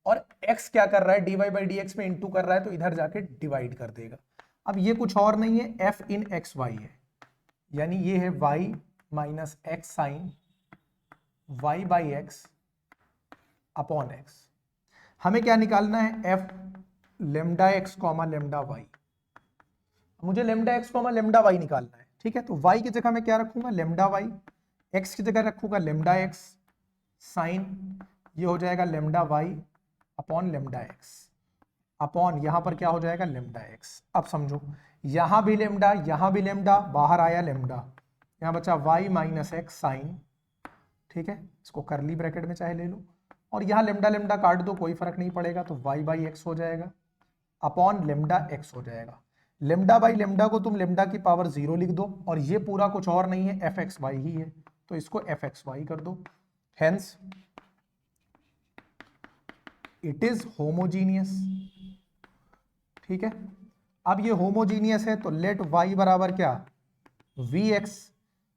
और x क्या कर रहा है, dy/dx में इंटू कर रहा है, तो इधर जाके डिवाइड कर देगा। अब ये कुछ और नहीं है, f इन xy है, यानी ये है y माइनस x sine y/x upon x। हमें क्या निकालना है, f lambda x comma lambda y। मुझे lambda x comma lambda y निकालना है, ठीक है। तो y की जगह मैं क्या रखूंगा, लेमडा y, x की जगह रखूंगा लेमडा x साइन, ये हो जाएगा lambda y upon lambda x upon यहां पर क्या हो जाएगा, लेमडा x। अब समझो, यहां भी लेमडा, यहां भी लेमडा, बाहर आया लेमडा, यहां बचा y माइनस एक्स साइन, ठीक है, इसको करली ब्रैकेट में चाहे ले लो, और यहां लेमडा लेमडा काट दो, कोई फर्क नहीं पड़ेगा, तो y/x हो जाएगा अपॉन लेमडा x हो जाएगा। लेमडा बाई लेमडा को तुम लेमडा की पावर 0 लिख दो, और ये पूरा कुछ और नहीं है, fxy ही है, तो इसको fxy कर दो। हेंस इट इज होमोजीनियस, ठीक है। अब ये होमोजीनियस है, तो लेट y बराबर क्या, vx,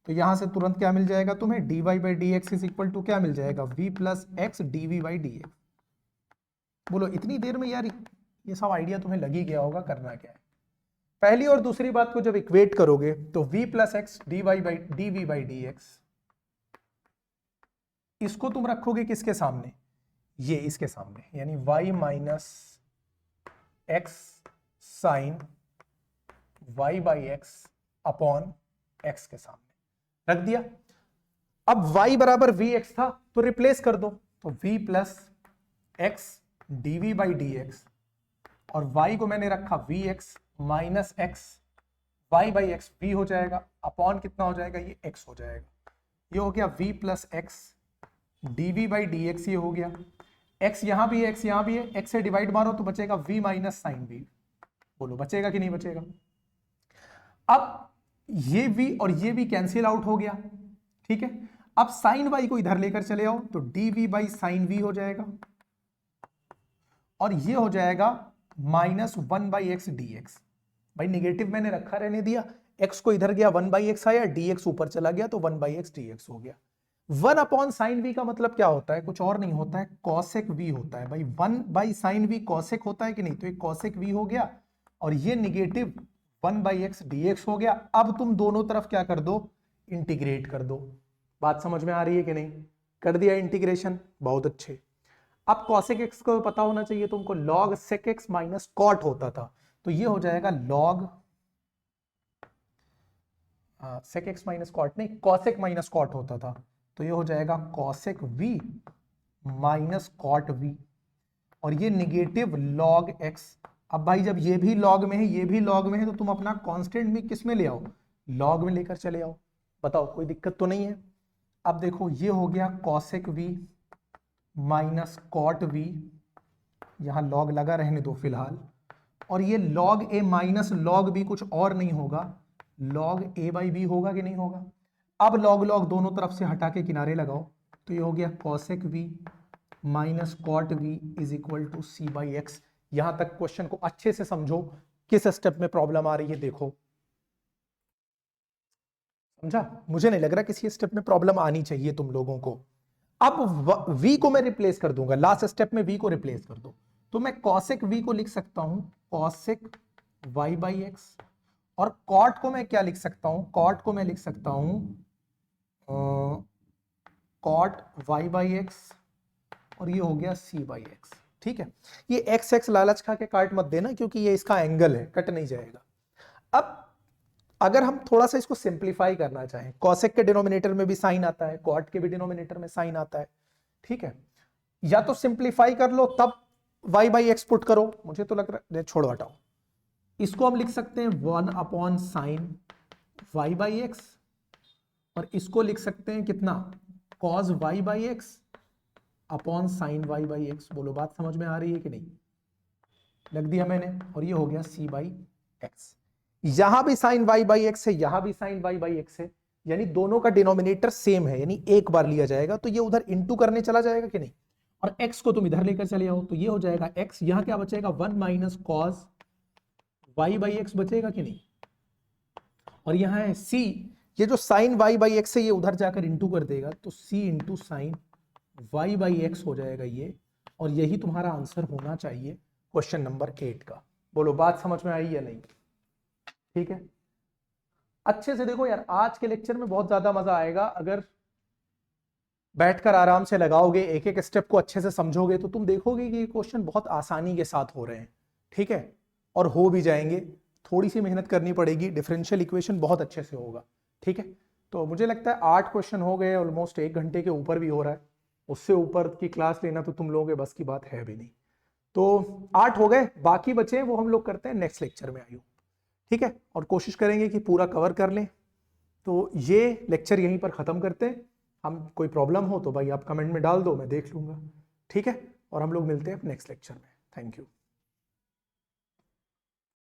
तो यहां से तुरंत क्या मिल जाएगा तुम्हें, dy/dx इज इक्वल टू क्या मिल जाएगा, v प्लस एक्स dv/dx। बोलो इतनी देर में यार ये सब आइडिया तुम्हें लग ही गया होगा करना क्या है। पहली और दूसरी बात को जब इक्वेट करोगे तो v प्लस एक्स dv/dx, इसको तुम रखोगे किसके सामने, ये इसके सामने, यानी y माइनस x sine y/x upon x के सामने रख दिया। अब y बराबर vx था, तो रिप्लेस कर दो, तो v प्लस एक्स dv/dx, और y को मैंने रखा vx minus x y/x v हो जाएगा, अपॉन कितना हो जाएगा, ये x हो जाएगा, ये हो गया v प्लस एक्स dv/dx, ये हो गया, x यहां भी है, x यहां भी है, x से डिवाइड मारो तो बचेगा v माइनस साइन v। बोलो बचेगा कि नहीं बचेगा। अब ये v और ये v कैंसिल आउट हो गया, ठीक है। अब साइन y को इधर लेकर चले आओ, तो dv/साइन v हो जाएगा, और ये हो जाएगा -1/x dx। भाई निगेटिव मैंने रखा रहने दिया, x को इधर गया 1/x आया, dx ऊपर चला गया, तो 1/x dx हो गया। 1 अपॉन साइन v का मतलब क्या होता है, कुछ और नहीं होता है, कॉसेक v होता है। भाई 1/साइन v कॉसेक होता है कि नहीं, तो एक कॉसेक v हो गया, और ये निगेटिव 1/x dx हो गया। अब तुम दोनों तरफ क्या कर दो, इंटीग्रेट कर दो। बात समझ में आ रही है कि नहीं, कर दिया इंटीग्रेशन, बहुत अच्छे। अब cosec x को पता होना चाहिए तुमको, log sec x minus cot होता था, तो ये हो जाएगा log sec x minus cot नहीं, cosec माइनस कॉट होता था, तो ये हो जाएगा cosec v minus cot v, और ये निगेटिव log x। अब भाई जब ये भी log में है, ये भी log में है, तो तुम अपना कांस्टेंट भी किस में ले आओ, log में लेकर चले आओ। बताओ कोई दिक्कत तो नहीं है। अब देखो ये हो गया cosec v minus cot v, यहां log लगा रहने दो फिलहाल, और ये log a minus log b कुछ और नहीं होगा, log a/b होगा कि नहीं होगा। अब log log दोनों तरफ से हटा के किनारे लगाओ, तो ये हो गया cosec v minus cot v is equal to c/x। यहां तक क्वेश्चन को अच्छे से समझो, किस स्टेप में प्रॉब्लम आ रही है देखो, समझा। मुझे नहीं लग रहा किसी स्टेप में प्रॉब्लम आनी चाहिए तुम लोगों को। अब v को मैं रिप्लेस कर दूंगा, लास्ट स्टेप में v को रिप्लेस कर दो, तो मैं cosec v को लिख सकता हूं cosec y/x, और cot को मैं क्या लिख सकता हूं, cot को मैं लिख सकता हूं cot y/x, और ये हो गया c/x। ठीक है, ये x लालच खा के काट मत देना, क्योंकि ये इसका एंगल है, कट नहीं जाएगा। अब अगर हम थोड़ा सा इसको सिंप्लीफाई करना चाहें, cosec के डिनोमिनेटर में भी साइन आता है, cot के भी डिनोमिनेटर में साइन आता है, ठीक है। या तो सिंप्लीफाई कर लो तब y/x पुट करो, मुझे तो लग रहा है छोड़ो हटाओ, इसको हम लिख सकते हैं 1 अपॉन साइन y/x, और इसको लिख सकते हैं कितना, cos y/x upon sine y/x। बोलो बात समझ में आ रही है कि नहीं, लग दिया मैंने, और ये हो गया c/x। यहां भी साइन y/x है, यहां भी साइन y/x है, यानी दोनों का डिनोमिनेटर सेम है, यानी एक बार लिया जाएगा, तो ये उधर इंटू करने चला जाएगा कि नहीं, और x को तुम इधर लेकर चले आओ, तो ये हो जाएगा x, यहां क्या बचेगा 1 माइनस कॉस y/x बचेगा कि नहीं, और यहाँ है c, ये जो साइन y बाई एक्स है ये उधर जाकर इंटू कर देगा, तो c into sine y by x हो जाएगा ये, और यही तुम्हारा आंसर होना चाहिए क्वेश्चन नंबर 8 का। बोलो बात समझ में आई या नहीं? ठीक है, अच्छे से देखो यार, आज के लेक्चर में बहुत ज्यादा मजा आएगा अगर बैठकर आराम से लगाओगे, एक एक स्टेप को अच्छे से समझोगे, तो तुम देखोगे कि ये क्वेश्चन बहुत आसानी के साथ हो रहे हैं। ठीक है, और हो भी जाएंगे, थोड़ी सी मेहनत करनी पड़ेगी, डिफरेंशियल इक्वेशन बहुत अच्छे से होगा। ठीक है, तो मुझे लगता है 8 क्वेश्चन हो गए, ऑलमोस्ट 1 घंटे के ऊपर भी हो रहा है, उससे ऊपर की क्लास लेना तो तुम लोगों के बस की बात है भी नहीं। तो 8 हो गए, बाकी बचे वो हम लोग करते हैं नेक्स्ट लेक्चर में। आयु ठीक है, और कोशिश करेंगे कि पूरा कवर कर लें। तो ये लेक्चर यहीं पर ख़त्म करते हैं। हम कोई प्रॉब्लम हो तो भाई आप कमेंट में डाल दो, मैं देख लूँगा। ठीक है, और हम लोग मिलते हैं नेक्स्ट लेक्चर में। Thank you.